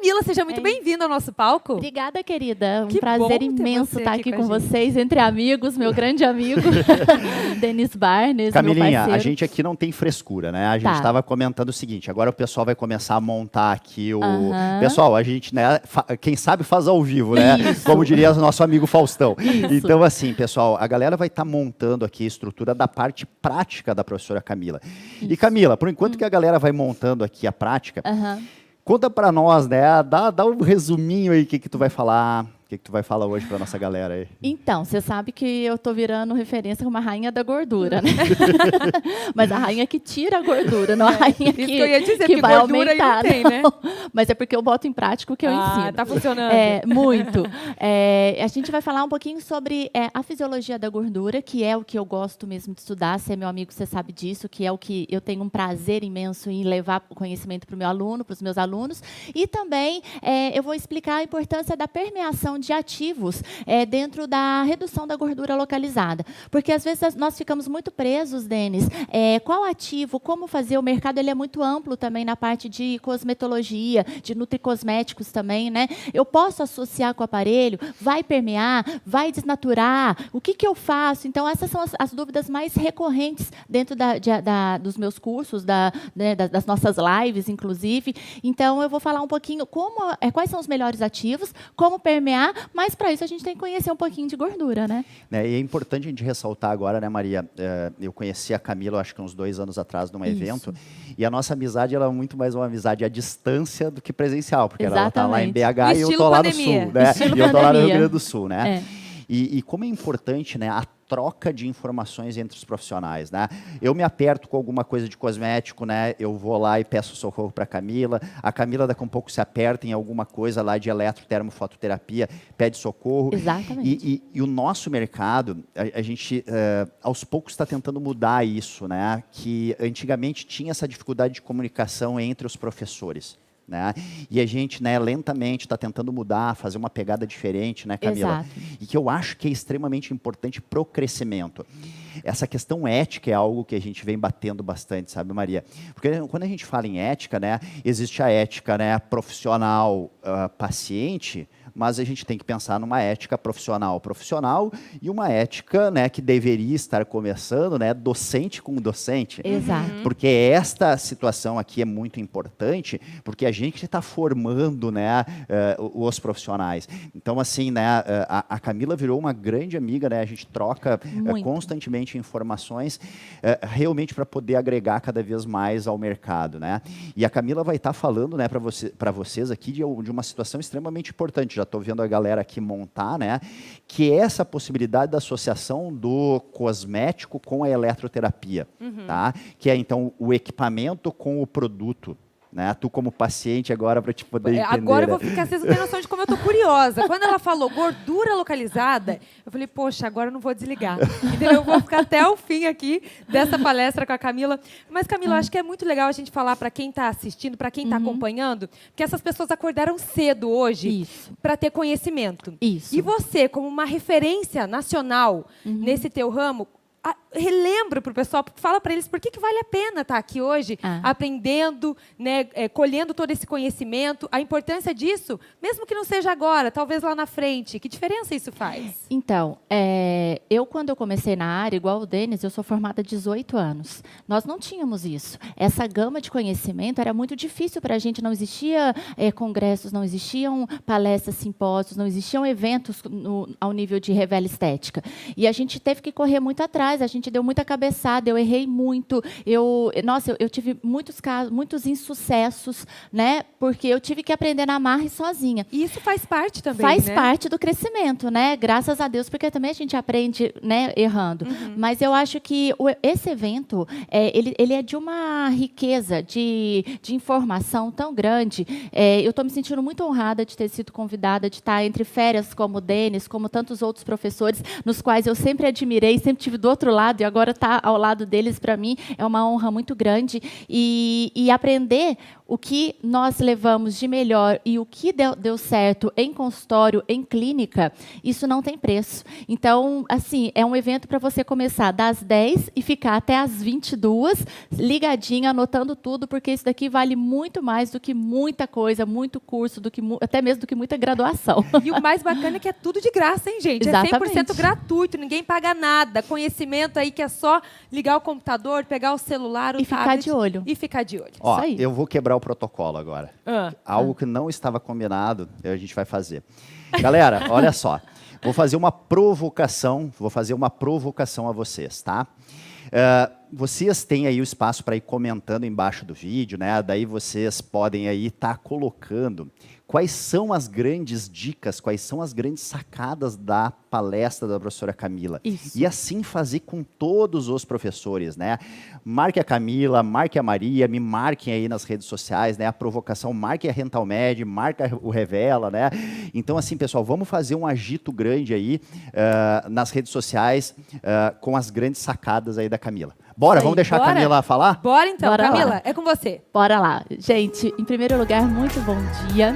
Camila, seja muito bem-vinda ao nosso palco. Obrigada, querida. Que prazer bom ter imenso você estar aqui aqui com com a gente. vocês, entre amigos, meu grande amigo, Denis Barnes, Camilinha, meu parceiro. a gente aqui não tem frescura, né? A gente estava comentando o seguinte, agora o pessoal vai começar a montar aqui o... Pessoal, a gente, né, quem sabe faz ao vivo, né? Isso. Como diria o nosso amigo Faustão. Isso. Então, assim, pessoal, a galera vai estar montando aqui a estrutura da parte prática da professora Camila. E Camila, por enquanto que a galera vai montando aqui a prática, conta para nós, né? Dá um resuminho aí, o que tu vai falar... O que tu vai falar hoje para nossa galera aí? Então, você sabe que eu tô virando referência como a rainha da gordura, né? Mas a rainha que tira a gordura, não a rainha que eu ia dizer, que vai gordura aumentar. aí não tem, né? Mas é porque eu boto em prática o que eu ensino. Tá funcionando. Muito. A gente vai falar um pouquinho sobre a fisiologia da gordura, que é o que eu gosto mesmo de estudar. Você é meu amigo, você sabe disso, que é o que eu tenho um prazer imenso em levar o conhecimento para o meu aluno, para os meus alunos. E também eu vou explicar a importância da permeação de ativos dentro da redução da gordura localizada. Porque, às vezes, nós ficamos muito presos, Denis. Qual ativo, como fazer? O mercado ele é muito amplo também na parte de cosmetologia, de nutricosméticos também, né? Eu posso associar com o aparelho, vai permear, vai desnaturar, o que eu faço? Então, essas são as dúvidas mais recorrentes dentro dos meus cursos, das nossas lives, inclusive. Então, eu vou falar um pouquinho quais são os melhores ativos, como permear, mas para isso a gente tem que conhecer um pouquinho de gordura, né? E é importante a gente ressaltar agora, né, Maria? Eu conheci a Camila, acho que uns 2 anos atrás, num evento, e a nossa amizade ela é muito mais uma amizade à distância do que presencial, porque ela está lá em BH e eu estou lá no Sul, né? E eu estou lá no Rio Grande do Sul, né? E como é importante, né, a troca de informações entre os profissionais, né? Eu me aperto com alguma coisa de cosmético, né? Eu vou lá e peço socorro para a Camila daqui a um pouco se aperta em alguma coisa lá de eletrotermofototerapia, pede socorro. Exatamente. E o nosso mercado, a gente aos poucos está tentando mudar isso, né? Que antigamente tinha essa dificuldade de comunicação entre os professores. Né? E a gente, né, lentamente está tentando mudar, fazer uma pegada diferente, né, Camila? Exato. E que eu acho que é extremamente importante para o crescimento. Essa questão ética é algo que a gente vem batendo bastante, sabe, Maria? Porque quando a gente fala em ética, né, existe a ética, né, profissional, paciente, mas a gente tem que pensar numa ética profissional e uma ética, né, que deveria estar começando, né, docente com docente. Exato. Porque esta situação aqui é muito importante, porque a gente está formando, né, os profissionais. Então, assim, né, a Camila virou uma grande amiga, né, a gente troca constantemente informações, realmente para poder agregar cada vez mais ao mercado, né? E a Camila vai estar falando, né, para vocês aqui de uma situação extremamente importante. Já estou vendo a galera aqui montar, né? Que é essa possibilidade da associação do cosmético com a eletroterapia, tá? Que é, então, o equipamento com o produto. Né? Tu como paciente agora para te poder entender. Agora eu vou ficar, vocês não têm noção de como eu tô curiosa. Quando ela falou gordura localizada, eu falei, poxa, agora eu não vou desligar. Entendeu? Eu vou ficar até o fim aqui dessa palestra com a Camila. Mas, Camila, acho que é muito legal a gente falar para quem está assistindo, para quem está acompanhando, que essas pessoas acordaram cedo hoje para ter conhecimento. Isso. E você, como uma referência nacional nesse teu ramo, relembra para o pessoal, fala para eles por que vale a pena estar aqui hoje, aprendendo, né, colhendo todo esse conhecimento, a importância disso, mesmo que não seja agora, talvez lá na frente. Que diferença isso faz? Então, quando eu comecei na área, igual o Denis, eu sou formada há 18 anos. Nós não tínhamos isso. Essa gama de conhecimento era muito difícil para a gente. Não existia congressos, não existiam palestras, simpósios, não existiam eventos ao nível de Revela Estética. E a gente teve que correr muito atrás. A gente deu muita cabeçada, eu errei muito. Eu tive muitos casos, muitos insucessos, né? Porque eu tive que aprender na marra e sozinha. E isso faz parte também, faz né? parte do crescimento, né? Graças a Deus, porque também a gente aprende, né, errando. Mas eu acho que esse evento, ele é de uma riqueza de informação tão grande. Eu estou me sentindo muito honrada de ter sido convidada, de estar entre férias como o Denis, como tantos outros professores, nos quais eu sempre admirei, sempre tive do outro lado, e agora estar ao lado deles, para mim, é uma honra muito grande. E aprender o que nós levamos de melhor e o que deu certo em consultório, em clínica, isso não tem preço. Então, assim, é um evento para você começar das 10 e ficar até as 22, ligadinha, anotando tudo, porque isso daqui vale muito mais do que muita coisa, muito curso, até mesmo do que muita graduação. E o mais bacana é que é tudo de graça, hein, gente? Exatamente. É 100% gratuito, ninguém paga nada. Conhecimento aí que é só ligar o computador, pegar o celular, o E tablet. ficar de olho. E ficar de olho. Ó, Isso aí. eu vou quebrar o protocolo agora. Algo que não estava combinado, a gente vai fazer. Galera, olha só. Vou fazer uma provocação a vocês, tá? Vocês têm aí o espaço para ir comentando embaixo do vídeo, né? Daí vocês podem aí estar colocando quais são as grandes dicas, quais são as grandes sacadas da palestra da professora Camila. Isso. E assim fazer com todos os professores, né? Marque a Camila, marque a Maria, me marquem aí nas redes sociais, né? A provocação, marque a Rentalmed, marca o Revela, né? Então, assim, pessoal, vamos fazer um agito grande aí nas redes sociais com as grandes sacadas aí da Camila. Bora, vamos deixar a Camila falar? Bora então, Bora Camila, lá. é com você. Bora lá. Gente, em primeiro lugar, muito bom dia.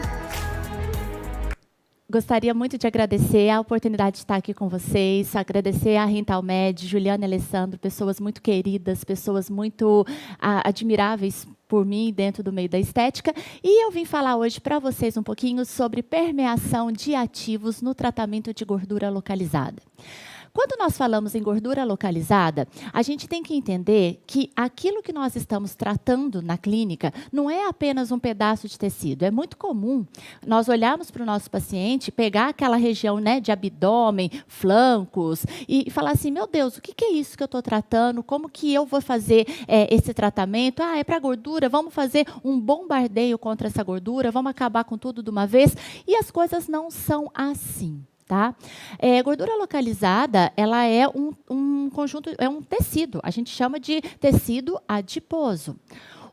Gostaria muito de agradecer a oportunidade de estar aqui com vocês, agradecer a Rentalmed, Juliana e Alessandro, pessoas muito queridas, pessoas muito admiráveis por mim dentro do meio da estética. E eu vim falar hoje para vocês um pouquinho sobre permeação de ativos no tratamento de gordura localizada. Quando nós falamos em gordura localizada, a gente tem que entender que aquilo que nós estamos tratando na clínica não é apenas um pedaço de tecido. É muito comum nós olharmos para o nosso paciente, pegar aquela região, né, de abdômen, flancos, e falar assim, meu Deus, o que é isso que eu estou tratando? Como que eu vou fazer esse tratamento? Ah, é para gordura? Vamos fazer um bombardeio contra essa gordura? Vamos acabar com tudo de uma vez? E as coisas não são assim. Tá? Gordura localizada, ela é um conjunto, é um tecido, a gente chama de tecido adiposo.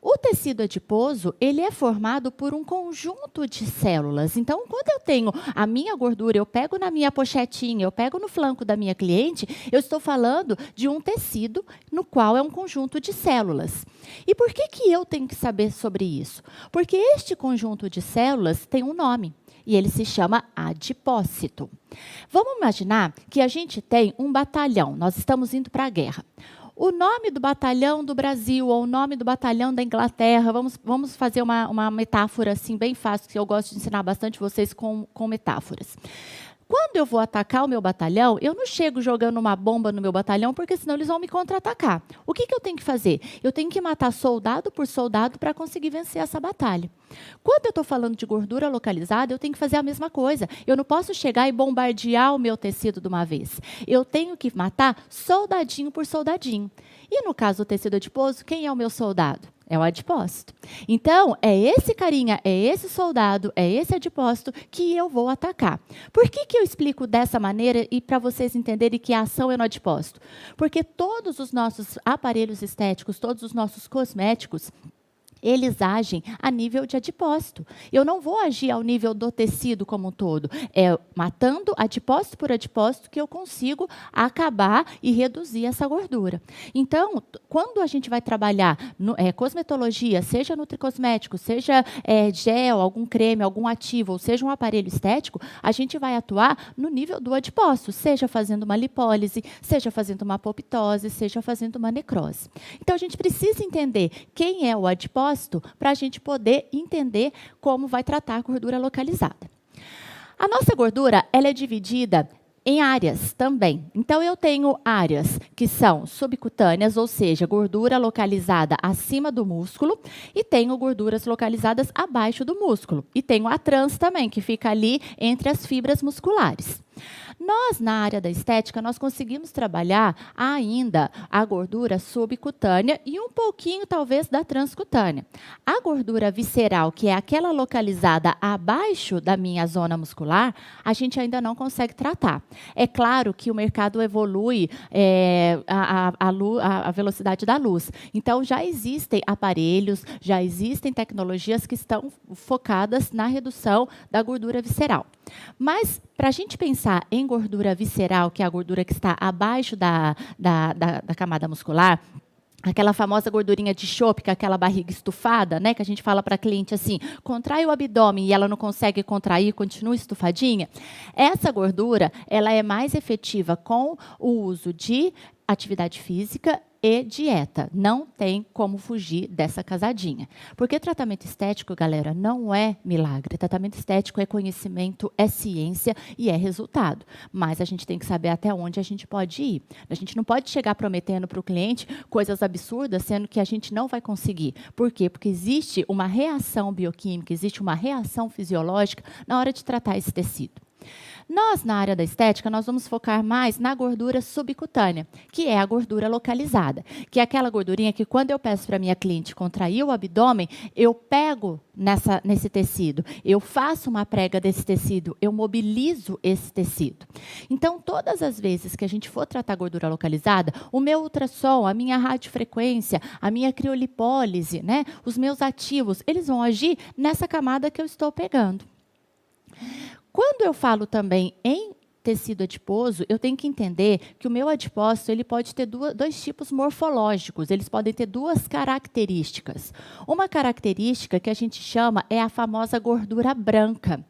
O tecido adiposo, ele é formado por um conjunto de células. Então, quando eu tenho a minha gordura, eu pego na minha pochetinha, eu pego no flanco da minha cliente, eu estou falando de um tecido no qual é um conjunto de células. E por que eu tenho que saber sobre isso? Porque este conjunto de células tem um nome. E ele se chama adipócito. Vamos imaginar que a gente tem um batalhão, nós estamos indo para a guerra. O nome do batalhão do Brasil ou o nome do batalhão da Inglaterra, vamos fazer uma metáfora assim bem fácil, que eu gosto de ensinar bastante vocês com metáforas. Quando eu vou atacar o meu batalhão, eu não chego jogando uma bomba no meu batalhão, porque senão eles vão me contra-atacar. O que eu tenho que fazer? Eu tenho que matar soldado por soldado para conseguir vencer essa batalha. Quando eu estou falando de gordura localizada, eu tenho que fazer a mesma coisa. Eu não posso chegar e bombardear o meu tecido de uma vez. Eu tenho que matar soldadinho por soldadinho. E no caso do tecido adiposo, quem é o meu soldado? É o adipócito. Então, é esse carinha, é esse soldado, é esse adipócito que eu vou atacar. Por que eu explico dessa maneira e para vocês entenderem que a ação é no adipócito? Porque todos os nossos aparelhos estéticos, todos os nossos cosméticos, eles agem a nível de adipócito. Eu não vou agir ao nível do tecido como um todo. É matando adipócito por adipócito que eu consigo acabar e reduzir essa gordura. Então, quando a gente vai trabalhar cosmetologia, seja nutricosmético, seja gel, algum creme, algum ativo, ou seja um aparelho estético, a gente vai atuar no nível do adipócito, seja fazendo uma lipólise, seja fazendo uma apoptose, seja fazendo uma necrose. Então, a gente precisa entender quem é o adipócito para a gente poder entender como vai tratar a gordura localizada. A nossa gordura, ela é dividida em áreas também. Então, eu tenho áreas que são subcutâneas, ou seja, gordura localizada acima do músculo, e tenho gorduras localizadas abaixo do músculo. E tenho a trans também, que fica ali entre as fibras musculares. Nós, na área da estética, nós conseguimos trabalhar ainda a gordura subcutânea e um pouquinho, talvez, da transcutânea. A gordura visceral, que é aquela localizada abaixo da minha zona muscular, a gente ainda não consegue tratar. É claro que o mercado evolui a velocidade da luz. Então, já existem aparelhos, já existem tecnologias que estão focadas na redução da gordura visceral. Mas, para a gente pensar em gordura visceral, que é a gordura que está abaixo da camada muscular, aquela famosa gordurinha de chope, que é aquela barriga estufada, né? Que a gente fala para a cliente assim, contrai o abdômen e ela não consegue contrair, continua estufadinha. Essa gordura, ela é mais efetiva com o uso de atividade física e dieta. Não tem como fugir dessa casadinha. Porque tratamento estético, galera, não é milagre. Tratamento estético é conhecimento, é ciência e é resultado. Mas a gente tem que saber até onde a gente pode ir. A gente não pode chegar prometendo para o cliente coisas absurdas, sendo que a gente não vai conseguir. Por quê? Porque existe uma reação bioquímica, existe uma reação fisiológica na hora de tratar esse tecido. Nós, na área da estética, nós vamos focar mais na gordura subcutânea, que é a gordura localizada, que é aquela gordurinha que quando eu peço para a minha cliente contrair o abdômen, eu pego nesse tecido, eu faço uma prega desse tecido, eu mobilizo esse tecido. Então, todas as vezes que a gente for tratar gordura localizada, o meu ultrassom, a minha radiofrequência, a minha criolipólise, né, os meus ativos, eles vão agir nessa camada que eu estou pegando. Quando eu falo também em tecido adiposo, eu tenho que entender que o meu adipócito ele pode ter dois tipos morfológicos, eles podem ter duas características. Uma característica que a gente chama é a famosa gordura branca.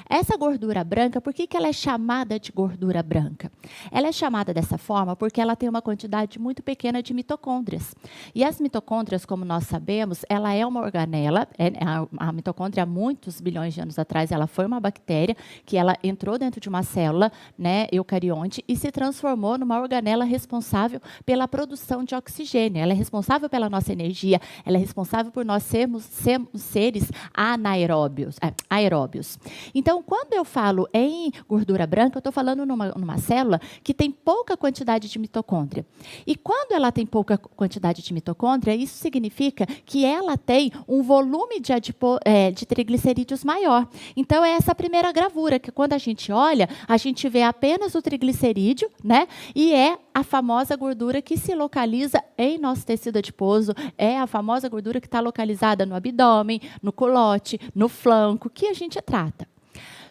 Essa gordura branca, por que ela é chamada de gordura branca? Ela é chamada dessa forma porque ela tem uma quantidade muito pequena de mitocôndrias. E as mitocôndrias, como nós sabemos, ela é uma organela, a mitocôndria há muitos bilhões de anos atrás, ela foi uma bactéria que ela entrou dentro de uma célula, né, eucarionte, e se transformou numa organela responsável pela produção de oxigênio. Ela é responsável pela nossa energia, ela é responsável por nós sermos seres aeróbios. Então, quando eu falo em gordura branca, eu estou falando numa célula que tem pouca quantidade de mitocôndria. E quando ela tem pouca quantidade de mitocôndria, isso significa que ela tem um volume de triglicerídeos maior. Então, é essa primeira gravura, que quando a gente olha, a gente vê apenas o triglicerídeo, né? E é a famosa gordura que se localiza em nosso tecido adiposo, é a famosa gordura que está localizada no abdômen, no culote, no flanco, que a gente trata.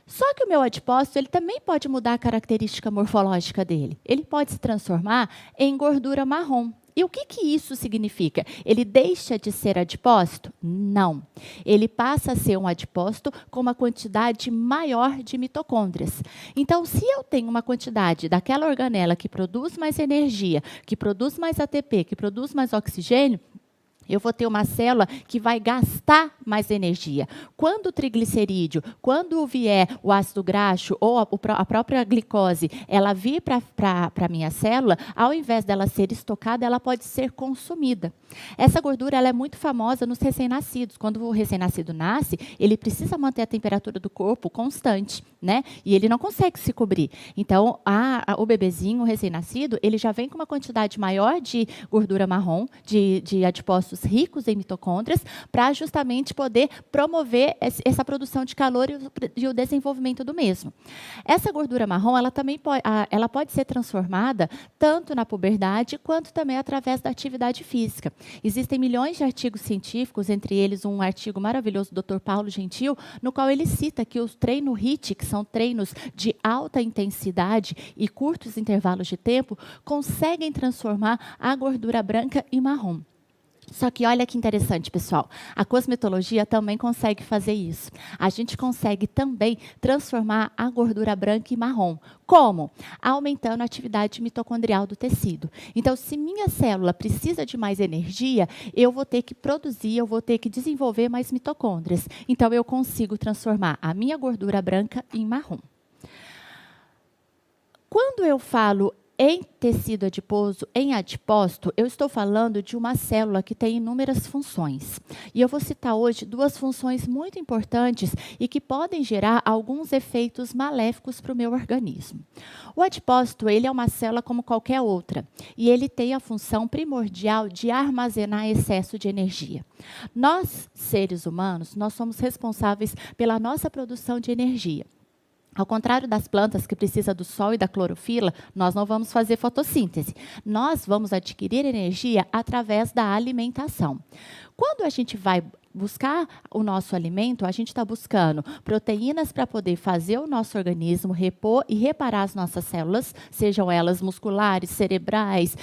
Só que o meu adipócito, ele também pode mudar a característica morfológica dele. Ele pode se transformar em gordura marrom. E o que isso significa? Ele deixa de ser adipócito? Não. Ele passa a ser um adipócito com uma quantidade maior de mitocôndrias. Então, se eu tenho uma quantidade daquela organela que produz mais energia, que produz mais ATP, que produz mais oxigênio, eu vou ter uma célula que vai gastar mais energia. Quando o triglicerídeo, quando vier o ácido graxo ou a própria glicose, ela vir para a minha célula, ao invés dela ser estocada, ela pode ser consumida. Essa gordura ela é muito famosa nos recém-nascidos. Quando o recém-nascido nasce, ele precisa manter a temperatura do corpo constante, né? E ele não consegue se cobrir. Então, o bebezinho, o recém-nascido, ele já vem com uma quantidade maior de gordura marrom, de adipócitos ricos em mitocôndrias, para justamente poder promover essa produção de calor e o desenvolvimento do mesmo. Essa gordura marrom, ela também pode ser transformada tanto na puberdade, quanto também através da atividade física. Existem milhões de artigos científicos, entre eles um artigo maravilhoso do Dr. Paulo Gentil, no qual ele cita que os treinos HIIT, que são treinos de alta intensidade e curtos intervalos de tempo, conseguem transformar a gordura branca em marrom. Só que olha que interessante, pessoal. A cosmetologia também consegue fazer isso. A gente consegue também transformar a gordura branca em marrom. Como? Aumentando a atividade mitocondrial do tecido. Então, se minha célula precisa de mais energia, eu vou ter que produzir, eu vou ter que desenvolver mais mitocôndrias. Então, eu consigo transformar a minha gordura branca em marrom. Quando eu falo em tecido adiposo, em adipócito, eu estou falando de uma célula que tem inúmeras funções. E eu vou citar hoje duas funções muito importantes e que podem gerar alguns efeitos maléficos para o meu organismo. O adipócito, ele é uma célula como qualquer outra. E ele tem a função primordial de armazenar excesso de energia. Nós, seres humanos, nós somos responsáveis pela nossa produção de energia. Ao contrário das plantas que precisam do sol e da clorofila, nós não vamos fazer fotossíntese. Nós vamos adquirir energia através da alimentação. Quando a gente vai buscar o nosso alimento, a gente está buscando proteínas para poder fazer o nosso organismo repor e reparar as nossas células, sejam elas musculares, cerebrais,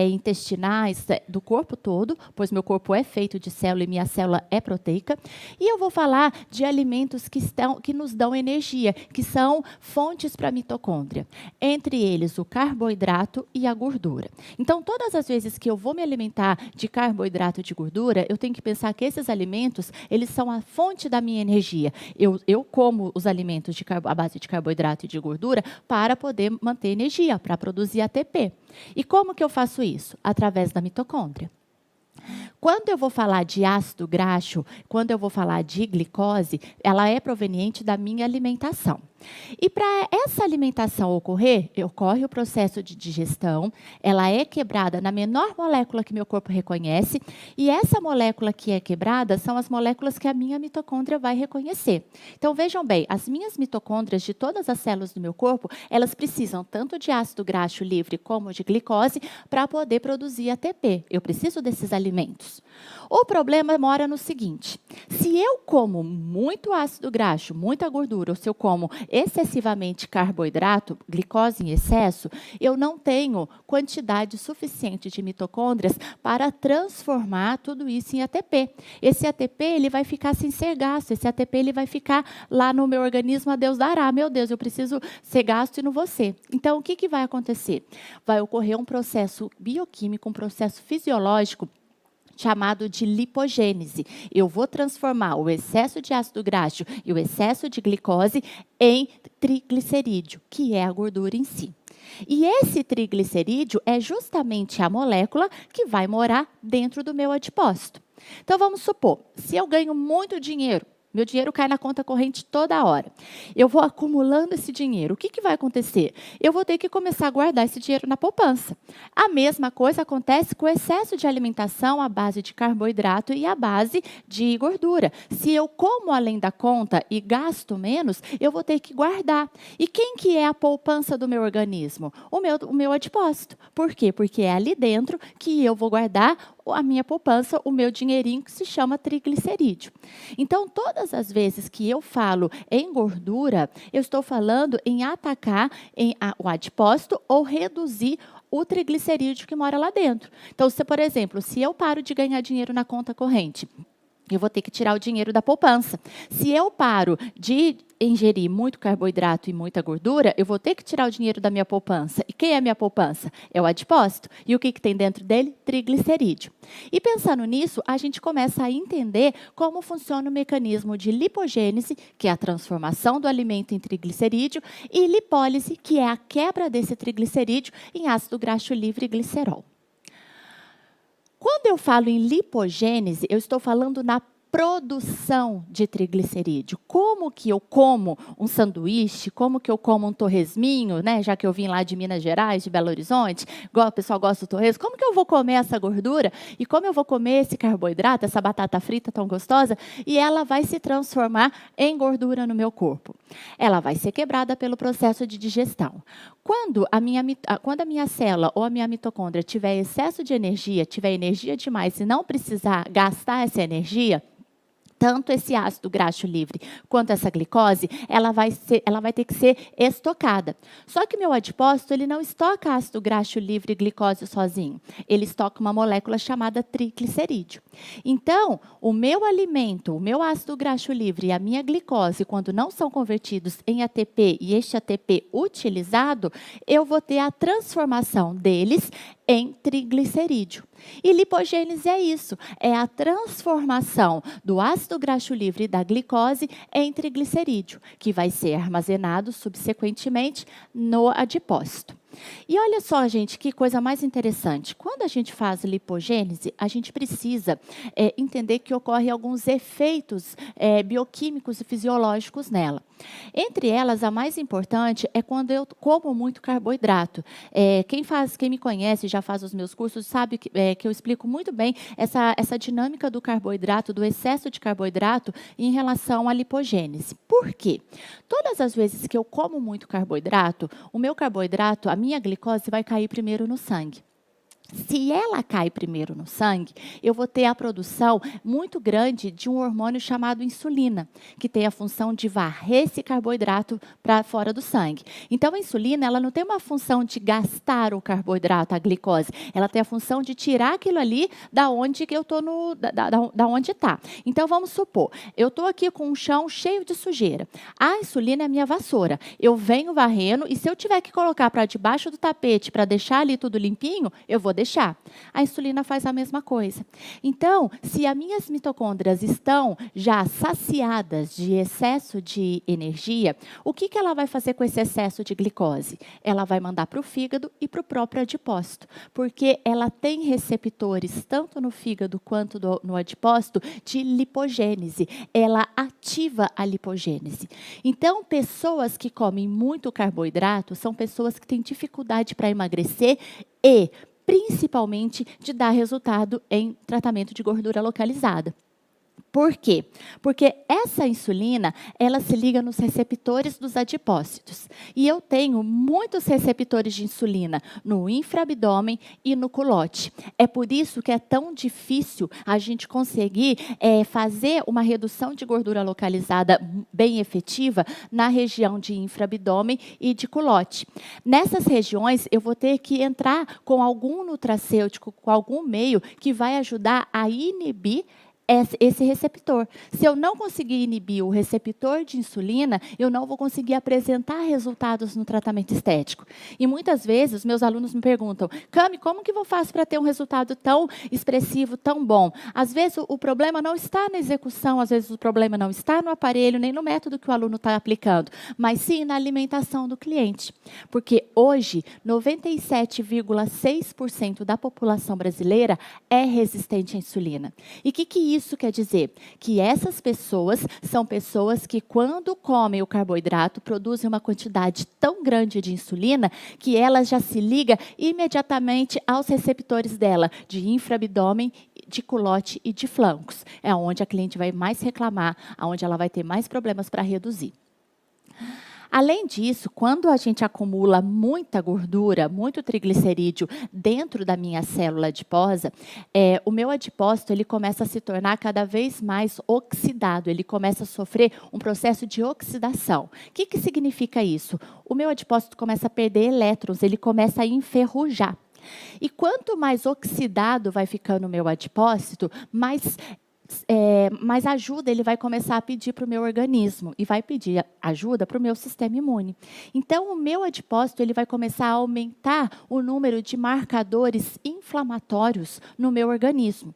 intestinais, do corpo todo, pois meu corpo é feito de célula e minha célula é proteica. E eu vou falar de alimentos que nos dão energia, que são fontes para a mitocôndria. Entre eles, o carboidrato e a gordura. Então, todas as vezes que eu vou me alimentar de carboidrato e de gordura, eu tenho que pensar que esses alimentos, eles são a fonte da minha energia. Eu como os alimentos à base de carboidrato e de gordura para poder manter energia, para produzir ATP. E como que eu faço isso? Através da mitocôndria. Quando eu vou falar de ácido graxo, quando eu vou falar de glicose, ela é proveniente da minha alimentação. E para essa alimentação ocorrer, ocorre o processo de digestão, ela é quebrada na menor molécula que meu corpo reconhece, e essa molécula que é quebrada são as moléculas que a minha mitocôndria vai reconhecer. Então, vejam bem, as minhas mitocôndrias de todas as células do meu corpo, elas precisam tanto de ácido graxo livre como de glicose para poder produzir ATP. Eu preciso desses alimentos. O problema mora no seguinte: se eu como muito ácido graxo, muita gordura, ou se eu como excessivamente carboidrato, glicose em excesso, eu não tenho quantidade suficiente de mitocôndrias para transformar tudo isso em ATP. Esse ATP ele vai ficar sem ser gasto, esse ATP ele vai ficar lá no meu organismo, a Deus dará. Meu Deus, eu preciso ser gasto e não vou ser. Então, o que vai acontecer? Vai ocorrer um processo bioquímico, um processo fisiológico chamado de lipogênese. Eu vou transformar o excesso de ácido graxo e o excesso de glicose em triglicerídeo, que é a gordura em si. E esse triglicerídeo é justamente a molécula que vai morar dentro do meu adipócito. Então, vamos supor, se eu ganho muito dinheiro, meu dinheiro cai na conta corrente toda hora. Eu vou acumulando esse dinheiro. O que vai acontecer? Eu vou ter que começar a guardar esse dinheiro na poupança. A mesma coisa acontece com o excesso de alimentação à base de carboidrato e à base de gordura. Se eu como além da conta e gasto menos, eu vou ter que guardar. E quem que é a poupança do meu organismo? O meu adipócito. Por quê? Porque é ali dentro que eu vou guardar a minha poupança, o meu dinheirinho, que se chama triglicerídeo. Então, todas as vezes que eu falo em gordura, eu estou falando em atacar o adipócito ou reduzir o triglicerídeo que mora lá dentro. Então, por exemplo, se eu paro de ganhar dinheiro na conta corrente, eu vou ter que tirar o dinheiro da poupança. Se eu paro de ingerir muito carboidrato e muita gordura, eu vou ter que tirar o dinheiro da minha poupança. E quem é a minha poupança? É o adipócito. E o que tem dentro dele? Triglicerídeo. E pensando nisso, a gente começa a entender como funciona o mecanismo de lipogênese, que é a transformação do alimento em triglicerídeo, e lipólise, que é a quebra desse triglicerídeo em ácido graxo livre e glicerol. Quando eu falo em lipogênese, eu estou falando na produção de triglicerídeo. Como que eu como um sanduíche, como que eu como um torresminho, né? Já que eu vim lá de Minas Gerais, de Belo Horizonte, o pessoal gosta do torresmo, como que eu vou comer essa gordura e como eu vou comer esse carboidrato, essa batata frita tão gostosa, e ela vai se transformar em gordura no meu corpo. Ela vai ser quebrada pelo processo de digestão. Quando a minha célula ou a minha mitocôndria tiver excesso de energia, tiver energia demais e não precisar gastar essa energia, tanto esse ácido graxo livre quanto essa glicose, ela vai ter que ser estocada. Só que meu adipócito, ele não estoca ácido graxo livre e glicose sozinho. Ele estoca uma molécula chamada triglicerídeo. Então, o meu alimento, o meu ácido graxo livre e a minha glicose, quando não são convertidos em ATP e este ATP utilizado, eu vou ter a transformação deles em triglicerídeo. E lipogênese é isso, é a transformação do ácido graxo livre e da glicose em triglicerídeo, que vai ser armazenado subsequentemente no adipócito. E olha só, gente, que coisa mais interessante. Quando a gente faz lipogênese, a gente precisa entender que ocorrem alguns efeitos bioquímicos e fisiológicos nela. Entre elas, a mais importante é quando eu como muito carboidrato. Quem me conhece, já faz os meus cursos, sabe que eu explico muito bem essa dinâmica do carboidrato, do excesso de carboidrato em relação à lipogênese. Por quê? Todas as vezes que eu como muito carboidrato, o meu carboidrato, a minha glicose vai cair primeiro no sangue. Se ela cai primeiro no sangue, eu vou ter a produção muito grande de um hormônio chamado insulina, que tem a função de varrer esse carboidrato para fora do sangue. Então, a insulina, ela não tem uma função de gastar o carboidrato, a glicose. Ela tem a função de tirar aquilo ali da onde que eu estou, da onde está. Então, vamos supor, eu estou aqui com um chão cheio de sujeira. A insulina é a minha vassoura. Eu venho varrendo e se eu tiver que colocar para debaixo do tapete para deixar ali tudo limpinho, eu vou deixar. A insulina faz a mesma coisa. Então, se as minhas mitocôndrias estão já saciadas de excesso de energia, o que ela vai fazer com esse excesso de glicose? Ela vai mandar para o fígado e para o próprio adipócito, porque ela tem receptores, tanto no fígado quanto no adipócito, de lipogênese. Ela ativa a lipogênese. Então, pessoas que comem muito carboidrato são pessoas que têm dificuldade para emagrecer e principalmente de dar resultado em tratamento de gordura localizada. Por quê? Porque essa insulina, ela se liga nos receptores dos adipócitos. E eu tenho muitos receptores de insulina no infraabdômen e no culote. É por isso que é tão difícil a gente conseguir fazer uma redução de gordura localizada bem efetiva na região de infraabdômen e de culote. Nessas regiões, eu vou ter que entrar com algum nutracêutico, com algum meio que vai ajudar a inibir esse receptor. Se eu não conseguir inibir o receptor de insulina, eu não vou conseguir apresentar resultados no tratamento estético. E muitas vezes, meus alunos me perguntam, Cami, como que eu faço para ter um resultado tão expressivo, tão bom? Às vezes, o problema não está na execução, às vezes, o problema não está no aparelho, nem no método que o aluno está aplicando, mas sim na alimentação do cliente. Porque hoje, 97,6% da população brasileira é resistente à insulina. E o que isso quer dizer? Que essas pessoas são pessoas que, quando comem o carboidrato, produzem uma quantidade tão grande de insulina que ela já se liga imediatamente aos receptores dela, de infraabdômen, de culote e de flancos. É onde a cliente vai mais reclamar, onde ela vai ter mais problemas para reduzir. Além disso, quando a gente acumula muita gordura, muito triglicerídeo dentro da minha célula adiposa, o meu adipócito ele começa a se tornar cada vez mais oxidado, ele começa a sofrer um processo de oxidação. O que significa isso? O meu adipócito começa a perder elétrons, ele começa a enferrujar. E quanto mais oxidado vai ficando o meu adipócito, mais ajuda ele vai começar a pedir para o meu organismo e vai pedir ajuda para o meu sistema imune. Então, o meu adipócito ele vai começar a aumentar o número de marcadores inflamatórios no meu organismo.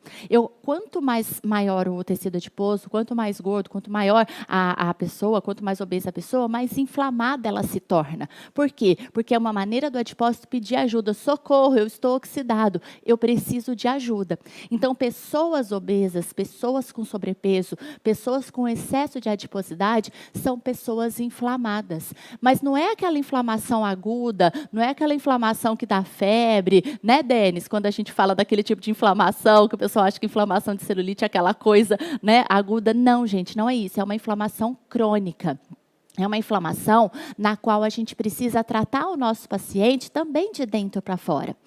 Quanto mais maior o tecido adiposo, quanto mais gordo, quanto maior a pessoa, quanto mais obesa a pessoa, mais inflamada ela se torna. Por quê? Porque é uma maneira do adipócito pedir ajuda. Socorro, eu estou oxidado, eu preciso de ajuda. Então, pessoas obesas, pessoas com sobrepeso, pessoas com excesso de adiposidade, são pessoas inflamadas. Mas não é aquela inflamação aguda, não é aquela inflamação que dá febre, né, Denis? Quando a gente fala daquele tipo de inflamação, que o pessoal acha que inflamação de celulite é aquela coisa, né, aguda. Não, gente, não é isso. É uma inflamação crônica. É uma inflamação na qual a gente precisa tratar o nosso paciente também de dentro para fora.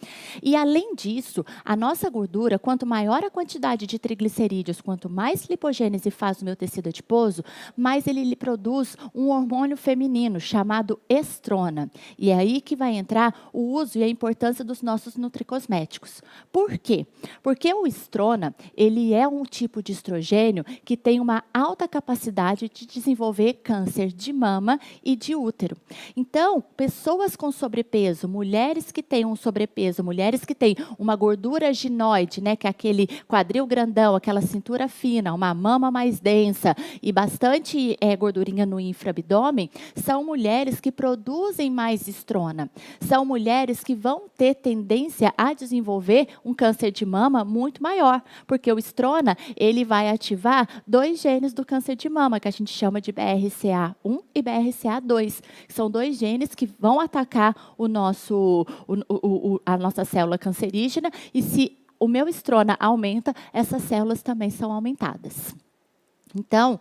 E, além disso, a nossa gordura, quanto maior a quantidade de triglicerídeos, quanto mais lipogênese faz o meu tecido adiposo, mais ele produz um hormônio feminino chamado estrona. E é aí que vai entrar o uso e a importância dos nossos nutricosméticos. Por quê? Porque o estrona, ele é um tipo de estrogênio que tem uma alta capacidade de desenvolver câncer de mama e de útero. Então, pessoas com sobrepeso, mulheres que têm um sobrepeso, mulheres que têm uma gordura ginoide, né, que é aquele quadril grandão, aquela cintura fina, uma mama mais densa e bastante gordurinha no infraabdômen, são mulheres que produzem mais estrona. São mulheres que vão ter tendência a desenvolver um câncer de mama muito maior, porque o estrona, ele vai ativar 2 genes do câncer de mama, que a gente chama de BRCA1 e BRCA2, que são 2 genes que vão atacar a nossa célula cancerígena, e se o meu estrona aumenta, essas células também são aumentadas. Então,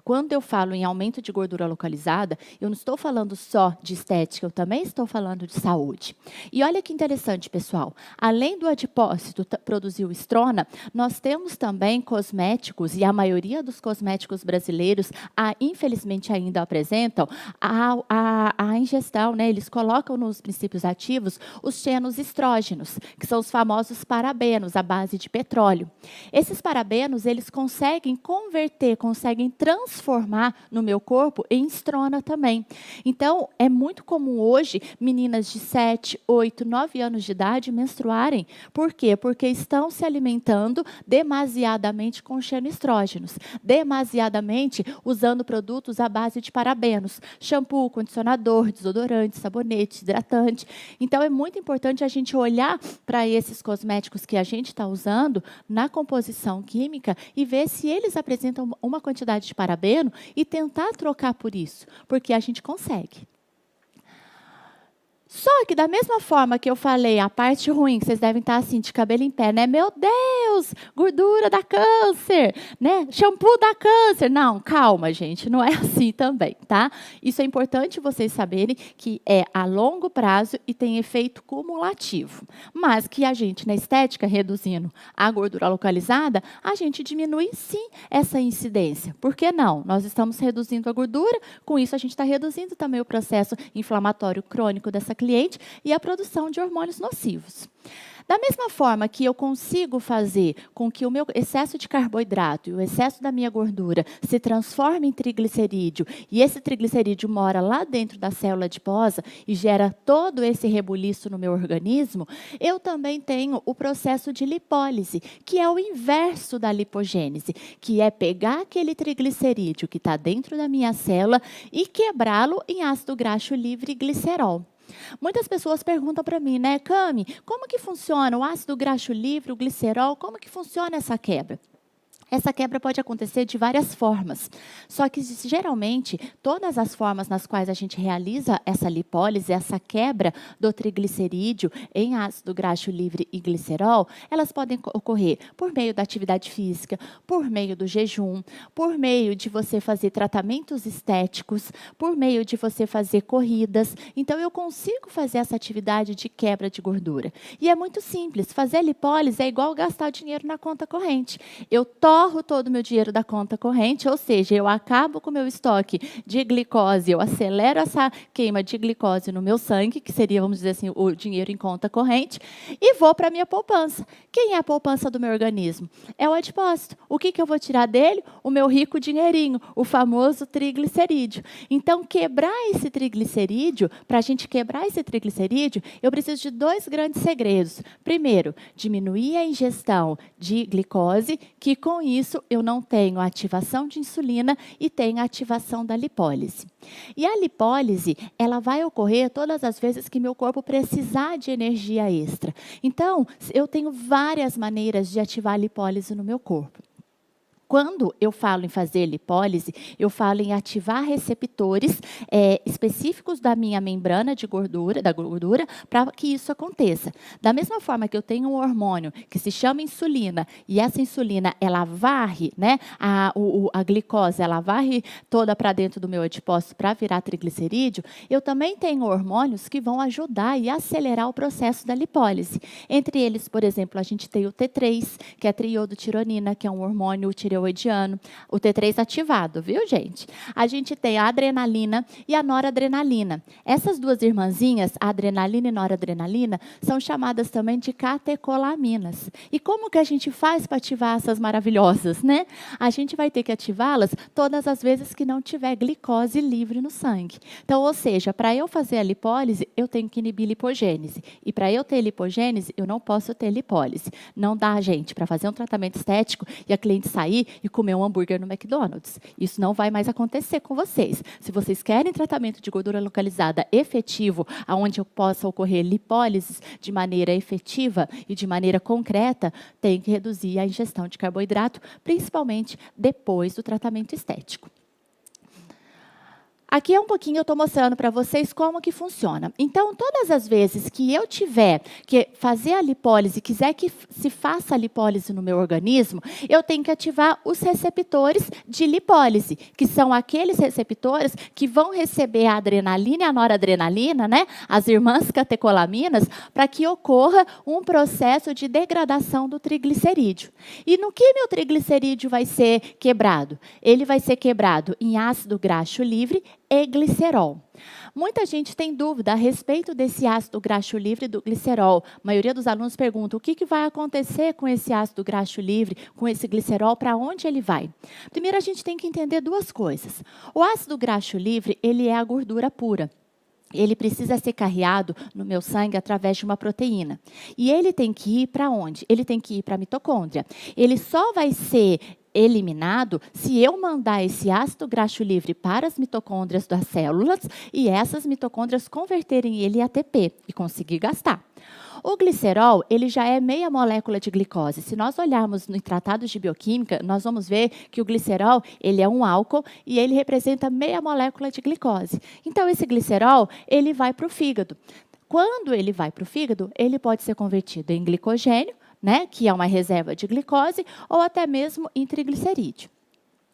quando eu falo em aumento de gordura localizada, eu não estou falando só de estética, eu também estou falando de saúde. E olha que interessante, pessoal. Além do adipócito produzir o estrona, nós temos também cosméticos, e a maioria dos cosméticos brasileiros, infelizmente, ainda apresentam a ingestão, né? Eles colocam nos princípios ativos os xenoestrógenos, que são os famosos parabenos, à base de petróleo. Esses parabenos, eles conseguem converter, conseguem transformar no meu corpo em estrona também. Então, é muito comum hoje meninas de 7, 8, 9 anos de idade menstruarem. Por quê? Porque estão se alimentando demasiadamente com xenoestrógenos, demasiadamente usando produtos à base de parabenos, shampoo, condicionador, desodorante, sabonete, hidratante. Então, é muito importante a gente olhar para esses cosméticos que a gente está usando na composição química e ver se eles apresentam uma quantidade de parabeno e tentar trocar por isso, porque a gente consegue. Só que da mesma forma que eu falei, a parte ruim, que vocês devem estar assim, de cabelo em pé, né? Meu Deus, gordura dá câncer, né? Shampoo dá câncer. Não, calma, gente, não é assim também, tá? Isso é importante vocês saberem que é a longo prazo e tem efeito cumulativo. Mas que a gente, na estética, reduzindo a gordura localizada, a gente diminui, sim, essa incidência. Por que não? Nós estamos reduzindo a gordura, com isso a gente está reduzindo também o processo inflamatório crônico dessa cliente e a produção de hormônios nocivos. Da mesma forma que eu consigo fazer com que o meu excesso de carboidrato e o excesso da minha gordura se transforme em triglicerídeo, e esse triglicerídeo mora lá dentro da célula adiposa e gera todo esse rebuliço no meu organismo, eu também tenho o processo de lipólise, que é o inverso da lipogênese, que é pegar aquele triglicerídeo que está dentro da minha célula e quebrá-lo em ácido graxo livre e glicerol. Muitas pessoas perguntam para mim, né, Cami, como que funciona o ácido graxo livre, o glicerol, como que funciona essa quebra? Essa quebra pode acontecer de várias formas, só que geralmente todas as formas nas quais a gente realiza essa lipólise, essa quebra do triglicerídeo em ácido graxo livre e glicerol, elas podem ocorrer por meio da atividade física, por meio do jejum, por meio de você fazer tratamentos estéticos, por meio de você fazer corridas. Então, eu consigo fazer essa atividade de quebra de gordura. E é muito simples, fazer lipólise é igual gastar dinheiro na conta corrente. Eu torro todo o meu dinheiro da conta corrente, ou seja, eu acabo com o meu estoque de glicose, eu acelero essa queima de glicose no meu sangue, que seria, vamos dizer assim, o dinheiro em conta corrente, e vou para a minha poupança. Quem é a poupança do meu organismo? É o adipócito. O que eu vou tirar dele? O meu rico dinheirinho, o famoso triglicerídeo. Então, quebrar esse triglicerídeo, para a gente quebrar esse triglicerídeo, eu preciso de 2 grandes segredos. Primeiro, diminuir a ingestão de glicose, que com isso eu não tenho a ativação de insulina e tenho a ativação da lipólise. E a lipólise, ela vai ocorrer todas as vezes que meu corpo precisar de energia extra. Então, eu tenho várias maneiras de ativar a lipólise no meu corpo. Quando eu falo em fazer lipólise, eu falo em ativar receptores específicos da minha membrana de gordura, para que isso aconteça. Da mesma forma que eu tenho um hormônio que se chama insulina, e essa insulina, ela varre, né, a glicose, ela varre toda para dentro do meu adipócito para virar triglicerídeo, eu também tenho hormônios que vão ajudar e acelerar o processo da lipólise. Entre eles, por exemplo, a gente tem o T3, que é triodotironina, que é um hormônio tireoidiano, o T3 ativado, viu, gente? A gente tem a adrenalina e a noradrenalina. Essas duas irmãzinhas, a adrenalina e noradrenalina, são chamadas também de catecolaminas. E como que a gente faz para ativar essas maravilhosas, né? A gente vai ter que ativá-las todas as vezes que não tiver glicose livre no sangue. Então, ou seja, para eu fazer a lipólise, eu tenho que inibir lipogênese. E para eu ter lipogênese, eu não posso ter lipólise. Não dá, gente, para fazer um tratamento estético e a cliente sair e comer um hambúrguer no McDonald's. Isso não vai mais acontecer com vocês. Se vocês querem tratamento de gordura localizada efetivo, onde possa ocorrer lipólises de maneira efetiva e de maneira concreta, tem que reduzir a ingestão de carboidrato, principalmente depois do tratamento estético. Aqui é um pouquinho, eu estou mostrando para vocês como que funciona. Então, todas as vezes que eu tiver que fazer a lipólise, quiser que se faça a lipólise no meu organismo, eu tenho que ativar os receptores de lipólise, que são aqueles receptores que vão receber a adrenalina e a noradrenalina, né, as irmãs catecolaminas, para que ocorra um processo de degradação do triglicerídeo. E no que meu triglicerídeo vai ser quebrado? Ele vai ser quebrado em ácido graxo livre e glicerol. Muita gente tem dúvida a respeito desse ácido graxo livre e do glicerol. A maioria dos alunos pergunta o que vai acontecer com esse ácido graxo livre, com esse glicerol, para onde ele vai? Primeiro, a gente tem que entender duas coisas. O ácido graxo livre, ele é a gordura pura. Ele precisa ser carreado no meu sangue através de uma proteína. E ele tem que ir para onde? Ele tem que ir para a mitocôndria. Ele só vai ser eliminado se eu mandar esse ácido graxo livre para as mitocôndrias das células e essas mitocôndrias converterem ele em ATP e conseguir gastar. O glicerol, ele já é meia molécula de glicose. Se nós olharmos nos tratados de bioquímica, nós vamos ver que o glicerol, ele é um álcool e ele representa meia molécula de glicose. Então, esse glicerol, ele vai para o fígado. Quando ele vai para o fígado, ele pode ser convertido em glicogênio, né, que é uma reserva de glicose, ou até mesmo em triglicerídeo.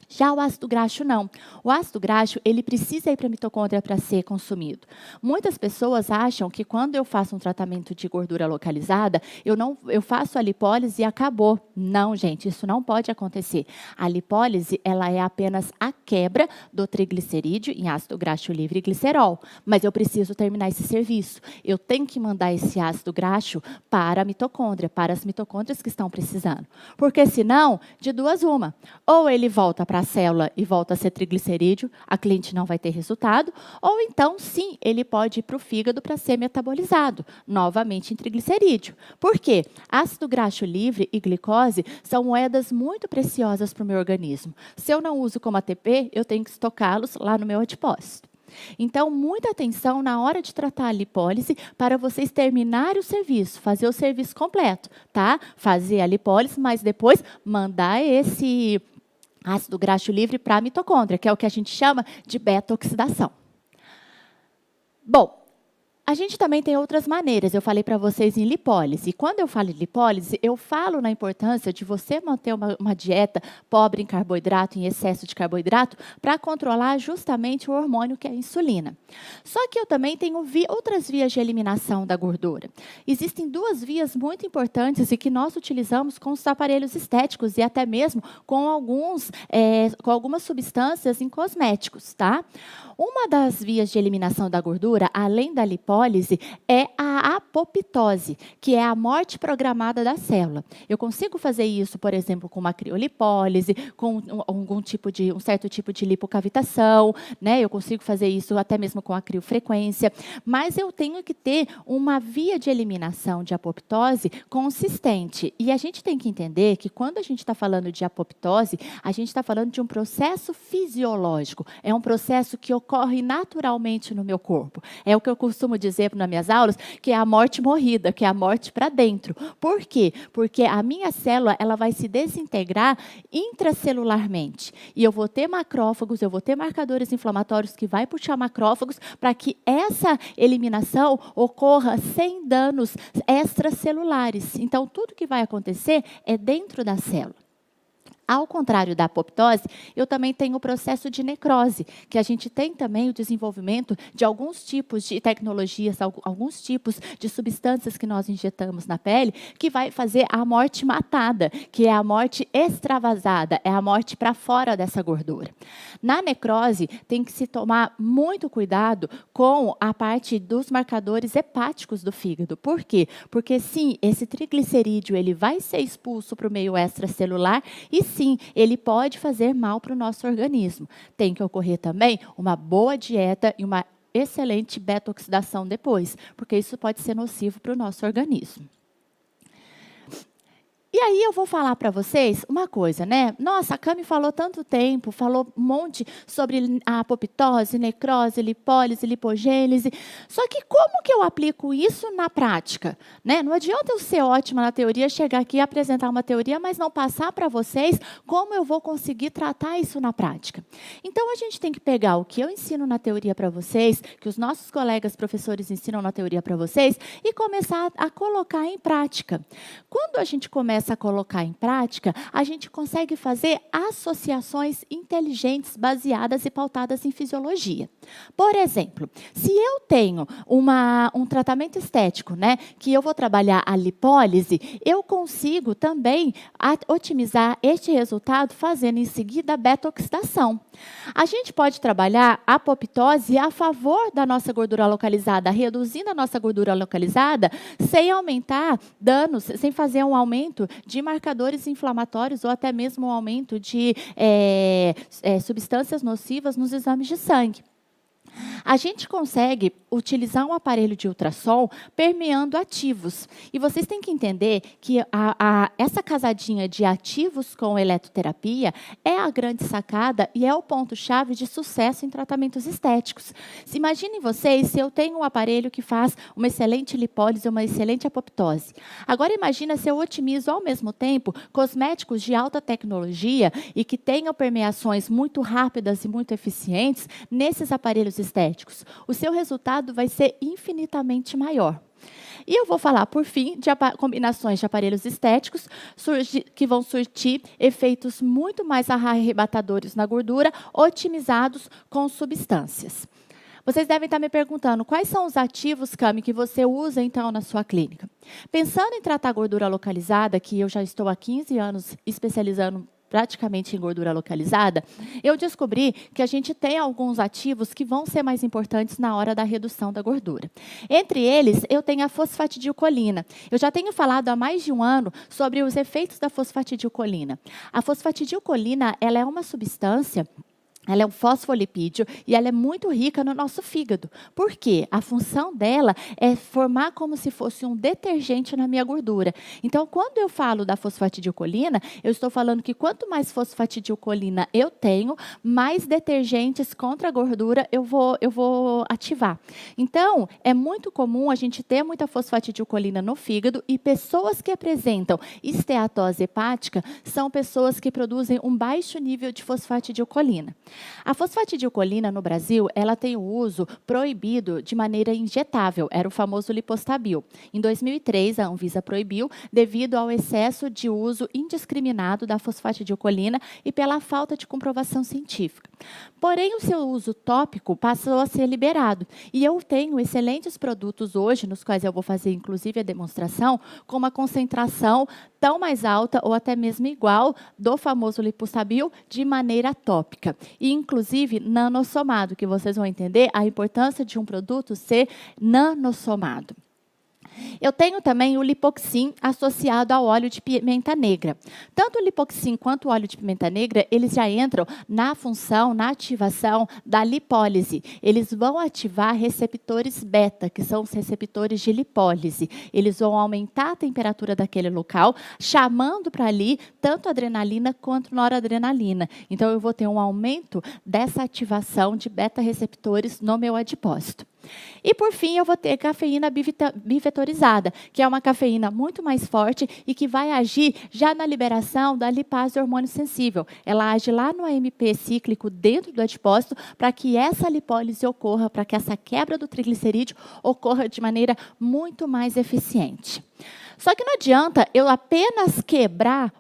Já o ácido graxo não. O ácido graxo, ele precisa ir para a mitocôndria para ser consumido. Muitas pessoas acham que quando eu faço um tratamento de gordura localizada, eu faço a lipólise e acabou. Não, gente, isso não pode acontecer. A lipólise, ela é apenas a quebra do triglicerídeo em ácido graxo livre e glicerol. Mas eu preciso terminar esse serviço. Eu tenho que mandar esse ácido graxo para a mitocôndria, para as mitocôndrias que estão precisando. Porque senão, de duas uma. Ou ele volta para a célula e volta a ser triglicerídeo, a cliente não vai ter resultado, ou então, sim, ele pode ir para o fígado para ser metabolizado, novamente em triglicerídeo. Por quê? Ácido graxo livre e glicose são moedas muito preciosas para o meu organismo. Se eu não uso como ATP, eu tenho que estocá-los lá no meu adipócito. Então, muita atenção na hora de tratar a lipólise para vocês terminarem o serviço, fazer o serviço completo, tá? Fazer a lipólise, mas depois mandar esse ácido graxo livre para a mitocôndria, que é o que a gente chama de beta-oxidação. Bom, a gente também tem outras maneiras. Eu falei para vocês em lipólise. E quando eu falo em lipólise, eu falo na importância de você manter uma dieta pobre em carboidrato, em excesso de carboidrato, para controlar justamente o hormônio que é a insulina. Só que eu também tenho outras vias de eliminação da gordura. Existem duas vias muito importantes e que nós utilizamos com os aparelhos estéticos e até mesmo com algumas substâncias em cosméticos, tá? Uma das vias de eliminação da gordura, além da lipólise, é a apoptose, que é a morte programada da célula. Eu consigo fazer isso, por exemplo, com uma criolipólise, com um certo tipo de lipocavitação, né? Eu consigo fazer isso até mesmo com a criofrequência, mas eu tenho que ter uma via de eliminação de apoptose consistente. E a gente tem que entender que quando a gente está falando de apoptose, a gente está falando de um processo fisiológico. É um processo que ocorre naturalmente no meu corpo. É o que eu costumo dizer nas minhas aulas, que é a morte morrida, que é a morte para dentro. Por quê? Porque a minha célula ela vai se desintegrar intracelularmente. E eu vou ter macrófagos, eu vou ter marcadores inflamatórios que vai puxar macrófagos para que essa eliminação ocorra sem danos extracelulares. Então, tudo que vai acontecer é dentro da célula. Ao contrário da apoptose, eu também tenho o processo de necrose, que a gente tem também o desenvolvimento de alguns tipos de tecnologias, alguns tipos de substâncias que nós injetamos na pele, que vai fazer a morte matada, que é a morte extravasada, é a morte para fora dessa gordura. Na necrose, tem que se tomar muito cuidado com a parte dos marcadores hepáticos do fígado. Por quê? Porque, sim, esse triglicerídeo ele vai ser expulso para o meio extracelular e sim, ele pode fazer mal para o nosso organismo. Tem que ocorrer também uma boa dieta e uma excelente beta-oxidação depois, porque isso pode ser nocivo para o nosso organismo. E aí eu vou falar para vocês uma coisa, né? Nossa, a Cami falou tanto tempo, falou um monte sobre a apoptose, necrose, lipólise, lipogênese. Só que como que eu aplico isso na prática? Né? Não adianta eu ser ótima na teoria, chegar aqui e apresentar uma teoria, mas não passar para vocês como eu vou conseguir tratar isso na prática. Então, a gente tem que pegar o que eu ensino na teoria para vocês, que os nossos colegas professores ensinam na teoria para vocês, e começar a colocar em prática. Quando a gente começa a colocar em prática, a gente consegue fazer associações inteligentes baseadas e pautadas em fisiologia. Por exemplo, se eu tenho um tratamento estético, né, que eu vou trabalhar a lipólise, eu consigo também otimizar este resultado fazendo em seguida a beta-oxidação. A gente pode trabalhar a apoptose a favor da nossa gordura localizada, reduzindo a nossa gordura localizada, sem aumentar danos, sem fazer um aumento de marcadores inflamatórios ou até mesmo um aumento de substâncias nocivas nos exames de sangue. A gente consegue utilizar um aparelho de ultrassom permeando ativos. E vocês têm que entender que essa casadinha de ativos com eletroterapia é a grande sacada e é o ponto-chave de sucesso em tratamentos estéticos. Imaginem vocês se eu tenho um aparelho que faz uma excelente lipólise, uma excelente apoptose. Agora imagina se eu otimizo ao mesmo tempo cosméticos de alta tecnologia e que tenham permeações muito rápidas e muito eficientes nesses aparelhos estéticos. O seu resultado vai ser infinitamente maior. E eu vou falar, por fim, de combinações de aparelhos estéticos que vão surtir efeitos muito mais arrebatadores na gordura, otimizados com substâncias. Vocês devem estar me perguntando, quais são os ativos, Cami, que você usa, então, na sua clínica? Pensando em tratar gordura localizada, que eu já estou há 15 anos especializando praticamente em gordura localizada, eu descobri que a gente tem alguns ativos que vão ser mais importantes na hora da redução da gordura. Entre eles, eu tenho a fosfatidilcolina. Eu já tenho falado há mais de um ano sobre os efeitos da fosfatidilcolina. A fosfatidilcolina, ela é uma substância. Ela é um fosfolipídio e ela é muito rica no nosso fígado. Por quê? A função dela é formar como se fosse um detergente na minha gordura. Então, quando eu falo da fosfatidilcolina, eu estou falando que quanto mais fosfatidilcolina eu tenho, mais detergentes contra a gordura eu vou ativar. Então, é muito comum a gente ter muita fosfatidilcolina no fígado e pessoas que apresentam esteatose hepática são pessoas que produzem um baixo nível de fosfatidilcolina. A fosfatidilcolina no Brasil, ela tem o uso proibido de maneira injetável, era o famoso lipostabil. Em 2003, a Anvisa proibiu devido ao excesso de uso indiscriminado da fosfatidilcolina e pela falta de comprovação científica. Porém, o seu uso tópico passou a ser liberado. E eu tenho excelentes produtos hoje, nos quais eu vou fazer inclusive a demonstração, com uma concentração tão mais alta ou até mesmo igual do famoso lipostabil de maneira tópica. E, inclusive, nanossomado, que vocês vão entender a importância de um produto ser nanossomado. Eu tenho também o lipoxin associado ao óleo de pimenta negra. Tanto o lipoxin quanto o óleo de pimenta negra, eles já entram na função, na ativação da lipólise. Eles vão ativar receptores beta, que são os receptores de lipólise. Eles vão aumentar a temperatura daquele local, chamando para ali tanto adrenalina quanto noradrenalina. Então, eu vou ter um aumento dessa ativação de beta-receptores no meu adipócito. E, por fim, eu vou ter cafeína bivetorizada, que é uma cafeína muito mais forte e que vai agir já na liberação da lipase hormônio sensível. Ela age lá no AMP cíclico dentro do adipócito para que essa lipólise ocorra, para que essa quebra do triglicerídeo ocorra de maneira muito mais eficiente. Só que não adianta eu apenas quebrar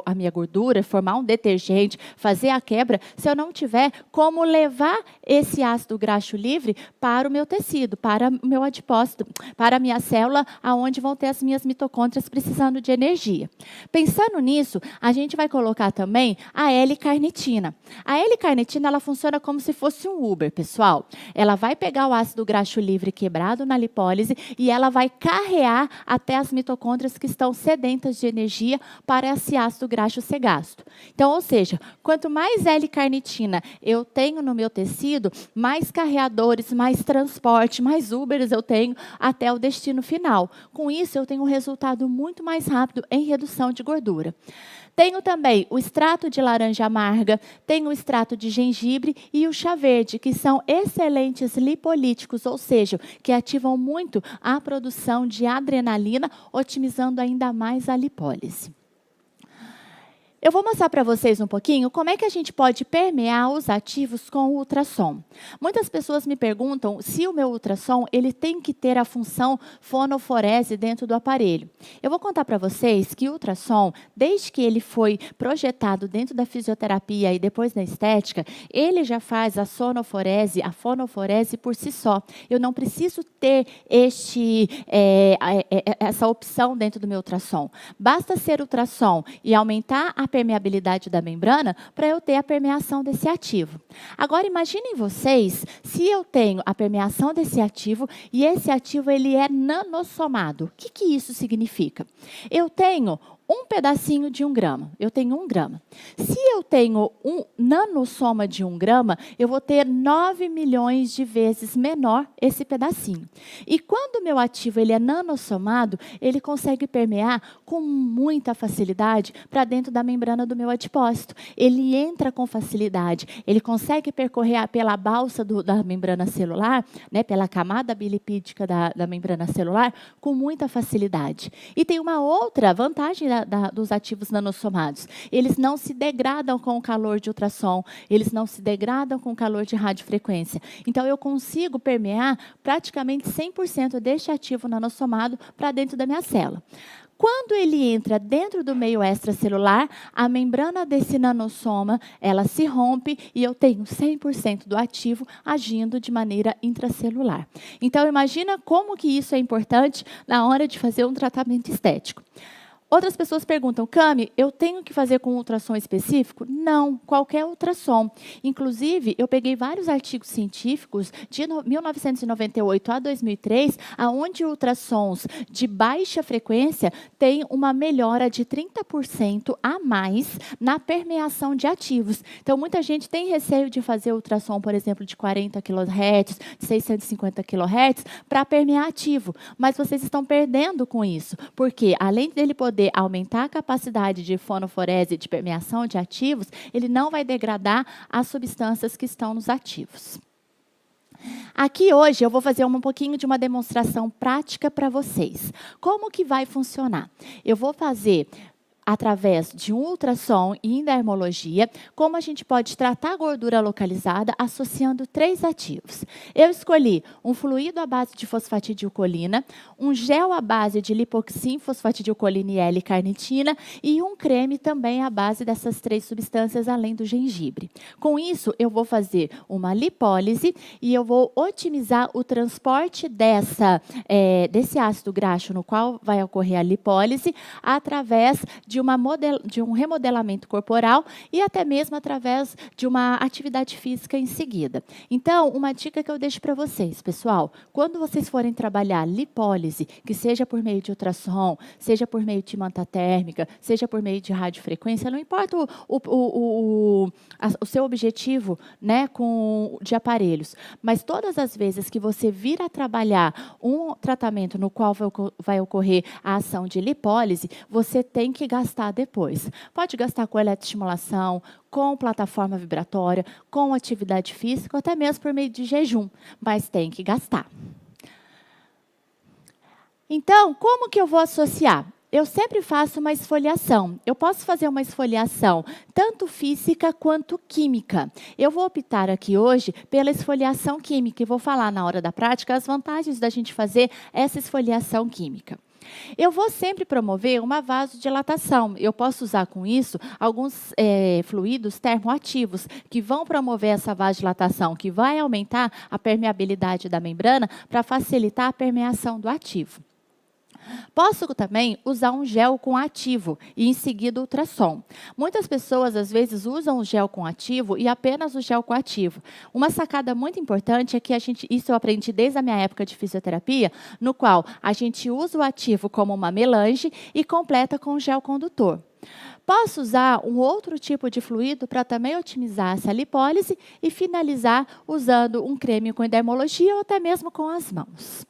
a minha gordura, formar um detergente, fazer a quebra, se eu não tiver como levar esse ácido graxo livre para o meu tecido, para o meu adipócito, para a minha célula, aonde vão ter as minhas mitocôndrias precisando de energia. Pensando nisso, a gente vai colocar também a L-carnitina. A L-carnitina, ela funciona como se fosse um Uber, pessoal. Ela vai pegar o ácido graxo livre quebrado na lipólise e ela vai carrear até as mitocôndrias que estão sedentas de energia para esse ácido graxo ser gasto. Então, ou seja, quanto mais L-carnitina eu tenho no meu tecido, mais carreadores, mais transporte, mais Ubers eu tenho até o destino final. Com isso, eu tenho um resultado muito mais rápido em redução de gordura. Tenho também o extrato de laranja amarga, tenho o extrato de gengibre e o chá verde, que são excelentes lipolíticos, ou seja, que ativam muito a produção de adrenalina, otimizando ainda mais a lipólise. Eu vou mostrar para vocês um pouquinho como é que a gente pode permear os ativos com o ultrassom. Muitas pessoas me perguntam se o meu ultrassom ele tem que ter a função fonoforese dentro do aparelho. Eu vou contar para vocês que o ultrassom, desde que ele foi projetado dentro da fisioterapia e depois na estética, ele já faz a fonoforese por si só. Eu não preciso ter essa opção dentro do meu ultrassom. Basta ser ultrassom e aumentar a permeabilidade da membrana para eu ter a permeação desse ativo. Agora, imaginem vocês se eu tenho a permeação desse ativo e esse ativo ele é nanossomado. O que isso significa? Eu tenho um pedacinho de 1 grama, eu tenho 1 grama. Se eu tenho um nanossoma de 1 grama, eu vou ter 9 milhões de vezes menor esse pedacinho. E quando o meu ativo ele é nanossomado, ele consegue permear com muita facilidade para dentro da membrana do meu adipócito. Ele entra com facilidade, ele consegue percorrer pela balsa da membrana celular, né, pela camada bilipídica da membrana celular, com muita facilidade. E tem uma outra vantagem dos ativos nanossomados. Eles não se degradam com o calor de ultrassom, eles não se degradam com o calor de radiofrequência. Então, eu consigo permear praticamente 100% deste ativo nanossomado para dentro da minha célula. Quando ele entra dentro do meio extracelular, a membrana desse nanossoma, ela se rompe e eu tenho 100% do ativo agindo de maneira intracelular. Então, imagina como que isso é importante na hora de fazer um tratamento estético. Outras pessoas perguntam, Cami, eu tenho que fazer com ultrassom específico? Não, qualquer ultrassom. Inclusive, eu peguei vários artigos científicos de 1998 a 2003, onde ultrassons de baixa frequência têm uma melhora de 30% a mais na permeação de ativos. Então, muita gente tem receio de fazer ultrassom, por exemplo, de 40 kHz, de 650 kHz, para permear ativo. Mas vocês estão perdendo com isso, porque além dele poder aumentar a capacidade de fonoforese, de permeação de ativos, ele não vai degradar as substâncias que estão nos ativos. Aqui hoje eu vou fazer um pouquinho de uma demonstração prática para vocês. Como que vai funcionar? Eu vou fazer através de um ultrassom e endermologia, como a gente pode tratar a gordura localizada associando 3 ativos. Eu escolhi um fluido à base de fosfatidilcolina, um gel à base de lipoxim, fosfatidilcolina e L-carnitina e um creme também à base dessas 3 substâncias, além do gengibre. Com isso, eu vou fazer uma lipólise e eu vou otimizar o transporte desse ácido graxo no qual vai ocorrer a lipólise através de um remodelamento corporal e até mesmo através de uma atividade física em seguida. Então, uma dica que eu deixo para vocês, pessoal, quando vocês forem trabalhar lipólise, que seja por meio de ultrassom, seja por meio de manta térmica, seja por meio de radiofrequência, não importa o seu objetivo, né, de aparelhos, mas todas as vezes que você vir a trabalhar um tratamento no qual vai ocorrer a ação de lipólise, você tem que gastar depois. Pode gastar com eletroestimulação, com plataforma vibratória, com atividade física, ou até mesmo por meio de jejum, mas tem que gastar. Então, como que eu vou associar? Eu sempre faço uma esfoliação. Eu posso fazer uma esfoliação tanto física quanto química. Eu vou optar aqui hoje pela esfoliação química e vou falar na hora da prática as vantagens da gente fazer essa esfoliação química. Eu vou sempre promover uma vasodilatação. Eu posso usar com isso alguns fluidos termoativos que vão promover essa vasodilatação, que vai aumentar a permeabilidade da membrana para facilitar a permeação do ativo. Posso também usar um gel com ativo e em seguida ultrassom. Muitas pessoas, às vezes, usam o gel com ativo e apenas o gel com ativo. Uma sacada muito importante é que isso eu aprendi desde a minha época de fisioterapia, no qual a gente usa o ativo como uma melange e completa com o gel condutor. Posso usar um outro tipo de fluido para também otimizar essa lipólise e finalizar usando um creme com dermologia ou até mesmo com as mãos.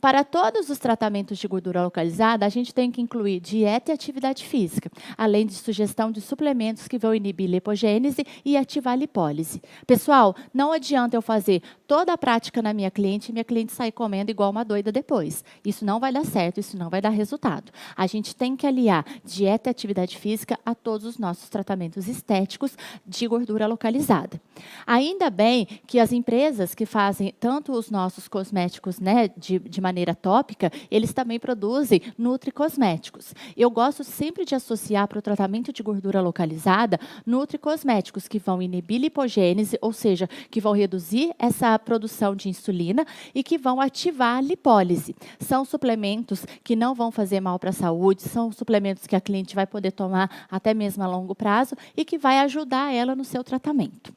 Para todos os tratamentos de gordura localizada, a gente tem que incluir dieta e atividade física, além de sugestão de suplementos que vão inibir lipogênese e ativar a lipólise. Pessoal, não adianta eu fazer toda a prática na minha cliente e minha cliente sair comendo igual uma doida depois. Isso não vai dar certo, isso não vai dar resultado. A gente tem que aliar dieta e atividade física a todos os nossos tratamentos estéticos de gordura localizada. Ainda bem que as empresas que fazem tanto os nossos cosméticos, né, de maneira tópica, eles também produzem nutricosméticos. Eu gosto sempre de associar para o tratamento de gordura localizada nutricosméticos que vão inibir lipogênese, ou seja, que vão reduzir essa produção de insulina e que vão ativar a lipólise. São suplementos que não vão fazer mal para a saúde, são suplementos que a cliente vai poder tomar até mesmo a longo prazo e que vai ajudar ela no seu tratamento.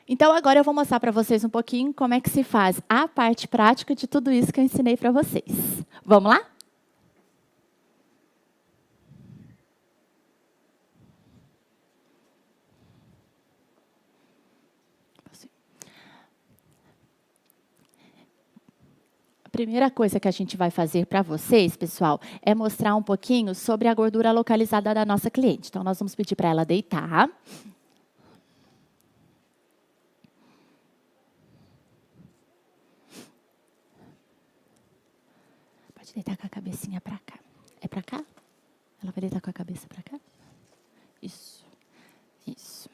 Então, agora eu vou mostrar para vocês um pouquinho como é que se faz a parte prática de tudo isso que eu ensinei para vocês. Vamos lá? A primeira coisa que a gente vai fazer para vocês, pessoal, é mostrar um pouquinho sobre a gordura localizada da nossa cliente. Então, nós vamos pedir para ela deitar. Pode deitar com a cabecinha para cá. É para cá? Ela vai deitar com a cabeça para cá? Isso. Isso.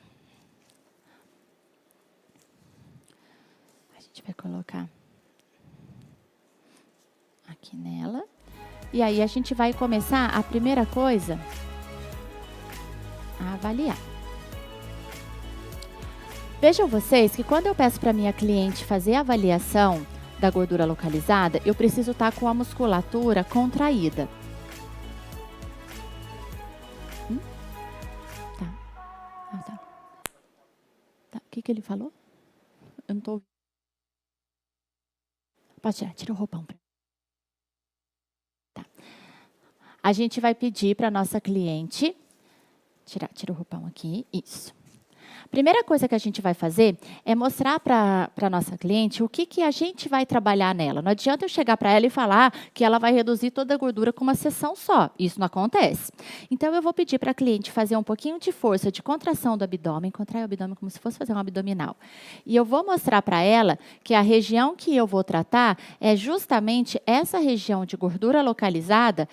A gente vai colocar aqui nela. E aí a gente vai começar, a primeira coisa, a avaliar. Vejam vocês que quando eu peço para minha cliente fazer a avaliação da gordura localizada, eu preciso estar com a musculatura contraída. Tá. Ah, tá. Tá. O que ele falou? Eu não estou ouvindo. Pode tirar, tira o roupão. Tá. A gente vai pedir para a nossa cliente, tira o roupão aqui, isso. Primeira coisa que a gente vai fazer é mostrar para a nossa cliente o que a gente vai trabalhar nela. Não adianta eu chegar para ela e falar que ela vai reduzir toda a gordura com uma sessão só. Isso não acontece. Então, eu vou pedir para a cliente fazer um pouquinho de força, de contração do abdômen, contrair o abdômen como se fosse fazer um abdominal. E eu vou mostrar para ela que a região que eu vou tratar é justamente essa região de gordura localizada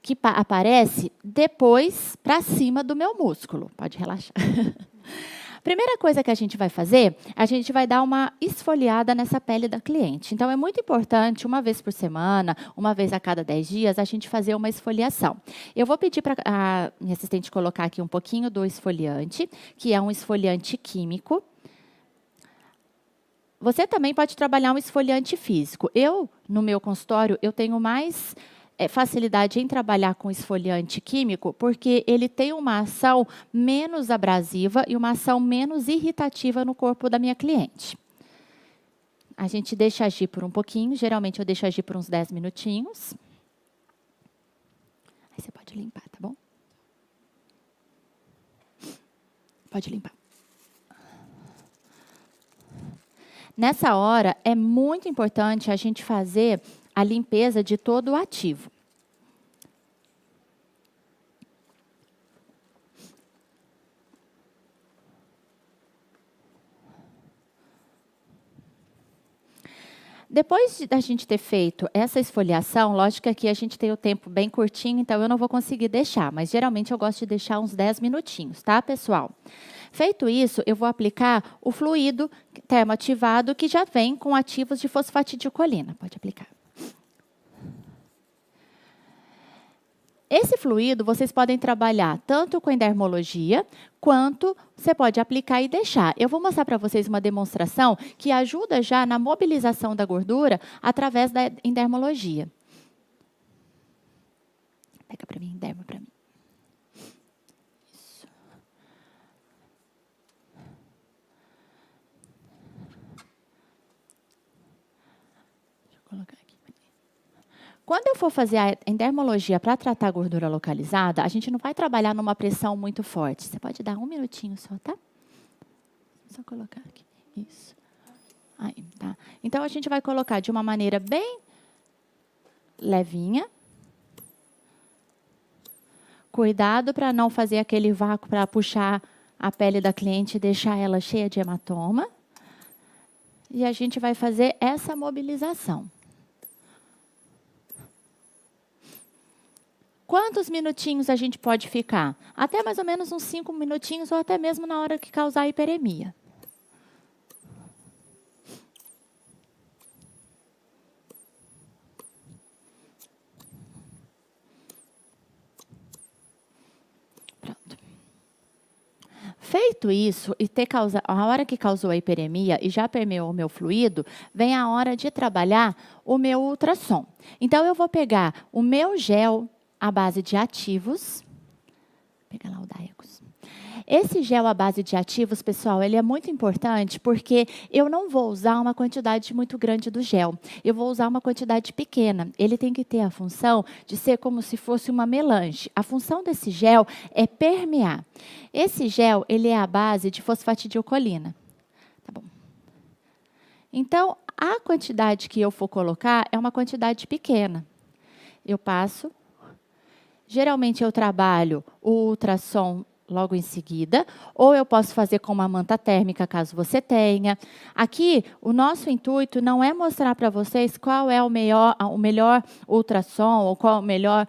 que aparece depois para cima do meu músculo. Pode relaxar. Primeira coisa que a gente vai fazer, a gente vai dar uma esfoliada nessa pele da cliente. Então, é muito importante, uma vez por semana, uma vez a cada 10 dias, a gente fazer uma esfoliação. Eu vou pedir para a minha assistente colocar aqui um pouquinho do esfoliante, que é um esfoliante químico. Você também pode trabalhar um esfoliante físico. Eu, no meu consultório, eu tenho mais facilidade em trabalhar com esfoliante químico, porque ele tem uma ação menos abrasiva e uma ação menos irritativa no corpo da minha cliente. A gente deixa agir por um pouquinho, geralmente eu deixo agir por uns 10 minutinhos. Aí você pode limpar, tá bom? Pode limpar. Nessa hora, é muito importante a gente fazer a limpeza de todo o ativo. Depois da gente ter feito essa esfoliação, lógico que aqui a gente tem o tempo bem curtinho, então eu não vou conseguir deixar, mas geralmente eu gosto de deixar uns 10 minutinhos, tá, pessoal? Feito isso, eu vou aplicar o fluido termoativado que já vem com ativos de fosfatidilcolina. Pode aplicar. Esse fluido vocês podem trabalhar tanto com endermologia, quanto você pode aplicar e deixar. Eu vou mostrar para vocês uma demonstração que ajuda já na mobilização da gordura através da endermologia. Pega para mim, derma para mim. Isso. Deixa eu colocar aqui. Quando eu for fazer a endermologia para tratar a gordura localizada, a gente não vai trabalhar numa pressão muito forte. Você pode dar 1 minutinho só, tá? Só colocar aqui. Isso. Aí, tá. Então, a gente vai colocar de uma maneira bem levinha. Cuidado para não fazer aquele vácuo para puxar a pele da cliente e deixar ela cheia de hematoma. E a gente vai fazer essa mobilização. Quantos minutinhos a gente pode ficar? Até mais ou menos uns 5 minutinhos ou até mesmo na hora que causar a hiperemia. Pronto. Feito isso, e a hora que causou a hiperemia e já permeou o meu fluido, vem a hora de trabalhar o meu ultrassom. Então, eu vou pegar o meu gel à base de ativos. Pega lá o Daecos. Esse gel à base de ativos, pessoal, ele é muito importante porque eu não vou usar uma quantidade muito grande do gel. Eu vou usar uma quantidade pequena. Ele tem que ter a função de ser como se fosse uma melange. A função desse gel é permear. Esse gel, ele é à base de fosfatidilcolina. Tá bom. Então, a quantidade que eu for colocar é uma quantidade pequena. Eu passo. Geralmente, eu trabalho o ultrassom logo em seguida, ou eu posso fazer com uma manta térmica, caso você tenha. Aqui, o nosso intuito não é mostrar para vocês qual é o melhor ultrassom, ou qual é o melhor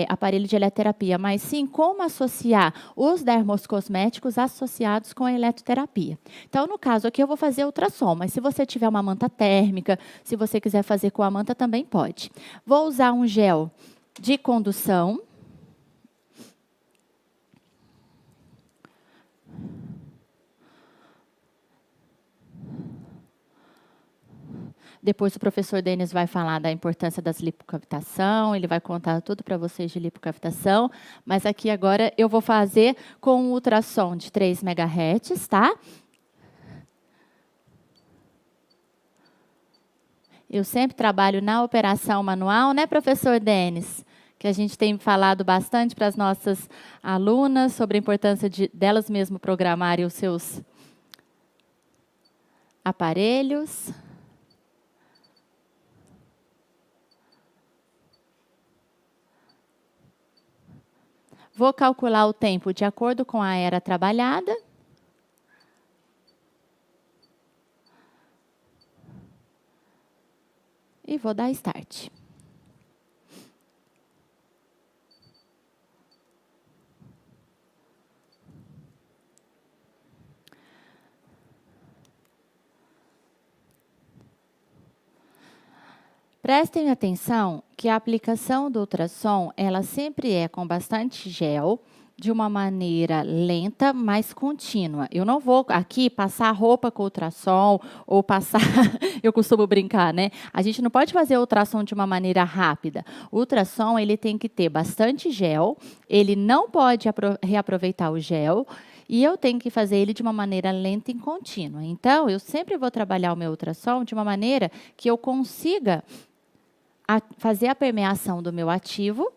aparelho de eletroterapia, mas sim como associar os dermocosméticos associados com a eletroterapia. Então, no caso aqui, eu vou fazer ultrassom, mas se você tiver uma manta térmica, se você quiser fazer com a manta, também pode. Vou usar um gel de condução. Depois o professor Denis vai falar da importância das lipocavitação, ele vai contar tudo para vocês de lipocavitação, mas aqui agora eu vou fazer com um ultrassom de 3 MHz, tá? Eu sempre trabalho na operação manual, né, professor Denis? Que a gente tem falado bastante para as nossas alunas sobre a importância delas mesmo programarem os seus aparelhos. Vou calcular o tempo de acordo com a era trabalhada. E vou dar start. Prestem atenção que a aplicação do ultrassom, ela sempre é com bastante gel, de uma maneira lenta, mas contínua. Eu não vou aqui passar roupa com ultrassom ou passar... Eu costumo brincar, né? A gente não pode fazer ultrassom de uma maneira rápida. O ultrassom, ele tem que ter bastante gel, ele não pode reaproveitar o gel, e eu tenho que fazer ele de uma maneira lenta e contínua. Então, eu sempre vou trabalhar o meu ultrassom de uma maneira que eu consiga fazer a permeação do meu ativo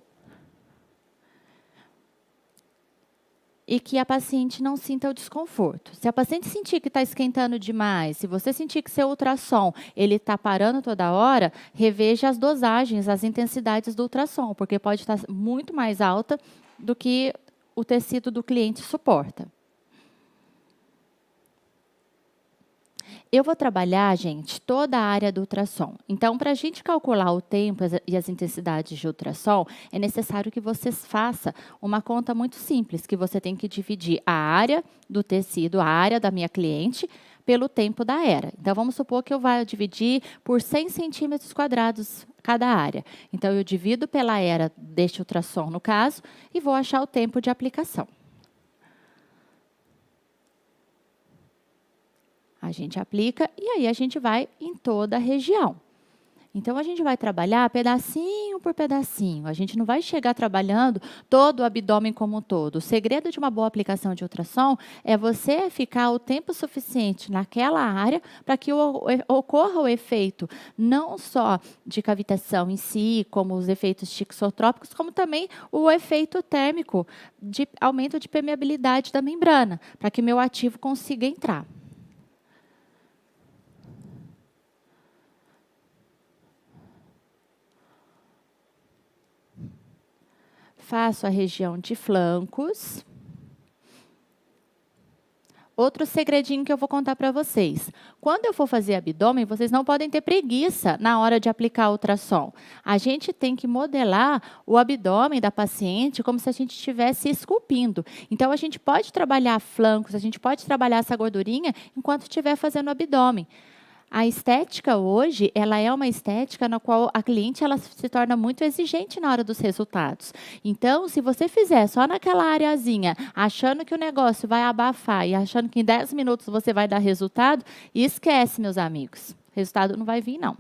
e que a paciente não sinta o desconforto. Se a paciente sentir que está esquentando demais, se você sentir que seu ultrassom ele está parando toda hora, reveja as dosagens, as intensidades do ultrassom, porque pode estar muito mais alta do que o tecido do cliente suporta. Eu vou trabalhar, gente, toda a área do ultrassom. Então, para a gente calcular o tempo e as intensidades de ultrassom, é necessário que você faça uma conta muito simples, que você tem que dividir a área do tecido, a área da minha cliente, pelo tempo da era. Então, vamos supor que eu vá dividir por 100 centímetros quadrados cada área. Então, eu divido pela era deste ultrassom, no caso, e vou achar o tempo de aplicação. A gente aplica e aí a gente vai em toda a região. Então, a gente vai trabalhar pedacinho por pedacinho. A gente não vai chegar trabalhando todo o abdômen como um todo. O segredo de uma boa aplicação de ultrassom é você ficar o tempo suficiente naquela área para que ocorra o efeito não só de cavitação em si, como os efeitos tixotrópicos, como também o efeito térmico de aumento de permeabilidade da membrana, para que meu ativo consiga entrar. Faço a região de flancos. Outro segredinho que eu vou contar para vocês. Quando eu for fazer abdômen, vocês não podem ter preguiça na hora de aplicar ultrassom. A gente tem que modelar o abdômen da paciente como se a gente estivesse esculpindo. Então, a gente pode trabalhar flancos, a gente pode trabalhar essa gordurinha enquanto estiver fazendo o abdômen. A estética hoje, ela é uma estética na qual a cliente ela se torna muito exigente na hora dos resultados. Então, se você fizer só naquela areazinha, achando que o negócio vai abafar e achando que em 10 minutos você vai dar resultado, esquece, meus amigos. Resultado não vai vir, não.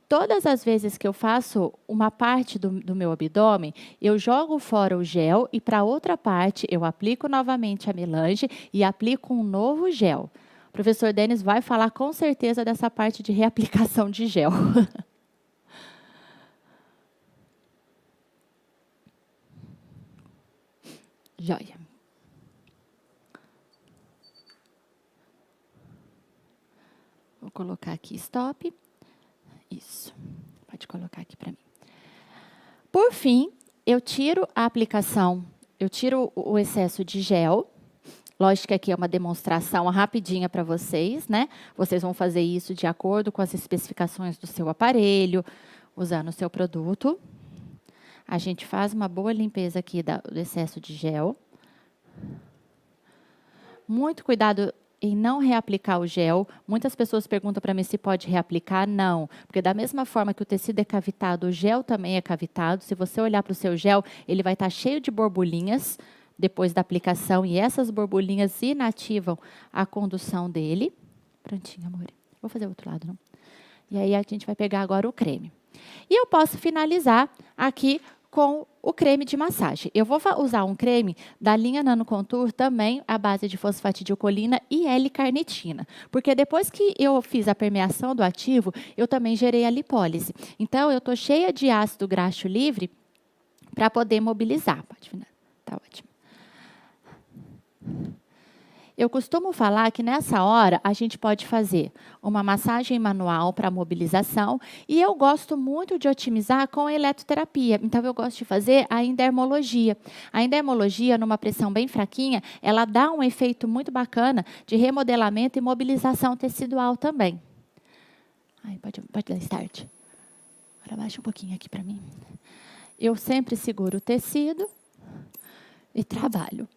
Todas as vezes que eu faço uma parte do meu abdômen, eu jogo fora o gel e para outra parte eu aplico novamente a melange e aplico um novo gel. O professor Denis vai falar com certeza dessa parte de reaplicação de gel. Joia. Vou colocar aqui stop. Isso. Pode colocar aqui para mim. Por fim, eu tiro a aplicação, eu tiro o excesso de gel. Lógico que aqui é uma demonstração rapidinha para vocês, né? Vocês vão fazer isso de acordo com as especificações do seu aparelho, usando o seu produto. A gente faz uma boa limpeza aqui do excesso de gel. Muito cuidado em não reaplicar o gel. Muitas pessoas perguntam para mim se pode reaplicar. Não, porque da mesma forma que o tecido é cavitado, o gel também é cavitado. Se você olhar para o seu gel, ele vai estar cheio de borbulhinhas depois da aplicação, e essas borbulhinhas inativam a condução dele. Prontinho, amor. Vou fazer o outro lado, não? E aí a gente vai pegar agora o creme. E eu posso finalizar aqui com o creme de massagem. Eu vou usar um creme da linha Nano Contour, também à base de fosfatidilcolina e L-carnitina. Porque depois que eu fiz a permeação do ativo, eu também gerei a lipólise. Então, eu estou cheia de ácido graxo livre para poder mobilizar. Pode vir. Tá ótimo. Eu costumo falar que nessa hora a gente pode fazer uma massagem manual para mobilização e eu gosto muito de otimizar com a eletroterapia. Então, eu gosto de fazer a endermologia. A endermologia, numa pressão bem fraquinha, ela dá um efeito muito bacana de remodelamento e mobilização tecidual também. Ai, pode dar start. Agora baixa um pouquinho aqui para mim. Eu sempre seguro o tecido e trabalho.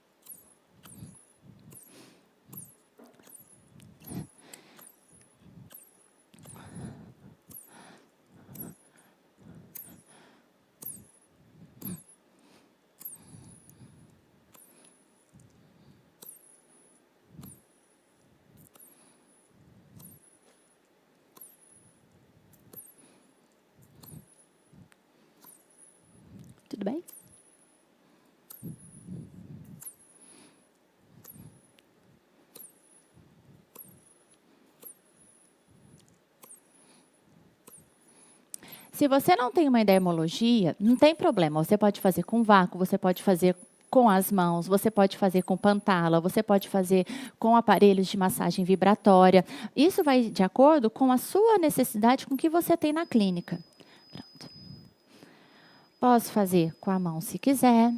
Tudo bem? Se você não tem uma endermologia, não tem problema. Você pode fazer com vácuo, você pode fazer com as mãos, você pode fazer com pantala, você pode fazer com aparelhos de massagem vibratória. Isso vai de acordo com a sua necessidade, com o que você tem na clínica. Pronto. Posso fazer com a mão se quiser.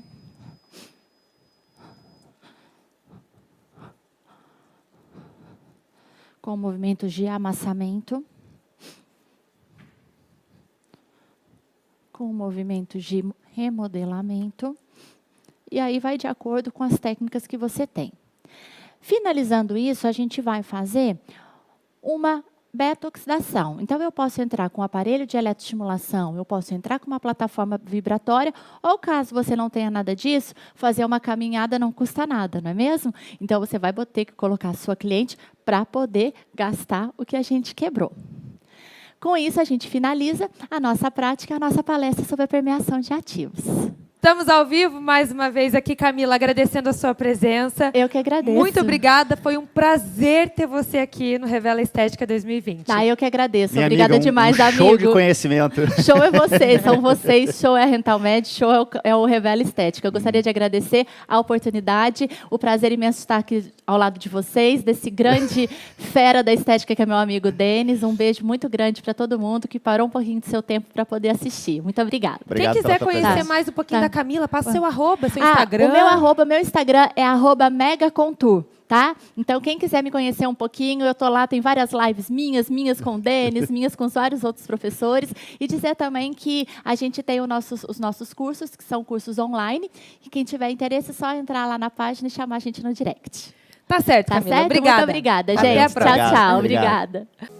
Com movimentos de amassamento. Com movimentos de remodelamento. E aí vai de acordo com as técnicas que você tem. Finalizando isso, a gente vai fazer uma beta-oxidação. Então, eu posso entrar com um aparelho de eletroestimulação, eu posso entrar com uma plataforma vibratória, ou caso você não tenha nada disso, fazer uma caminhada não custa nada, não é mesmo? Então, você vai ter que colocar a sua cliente para poder gastar o que a gente quebrou. Com isso, a gente finaliza a nossa prática, a nossa palestra sobre a permeação de ativos. Estamos ao vivo mais uma vez aqui, Camila, agradecendo a sua presença. Eu que agradeço. Muito obrigada, foi um prazer ter você aqui no Revela Estética 2020. Tá, eu que agradeço. Minha Obrigada amiga, demais, show amigo. de conhecimento. Show é vocês, são vocês, show é a Rentalmed, show é o Revela Estética. Eu gostaria de agradecer a oportunidade, o prazer imenso de estar aqui ao lado de vocês, desse grande fera da estética que é meu amigo Denis. Um beijo muito grande para todo mundo que parou um pouquinho do seu tempo para poder assistir. Muito obrigada. Quem quiser conhecer mais um pouquinho da Camila, passa seu arroba, seu Instagram. O meu Instagram é @megacontour. Tá? Então, quem quiser me conhecer um pouquinho, eu estou lá, tem várias lives minhas com o Denis, minhas com vários outros professores. E dizer também que a gente tem os nossos cursos, que são cursos online. E quem tiver interesse, é só entrar lá na página e chamar a gente no direct. Tá certo, Camila. Certo? Obrigada. Muito obrigada, Até gente. a próxima. Tchau, tchau. Obrigado. Obrigada.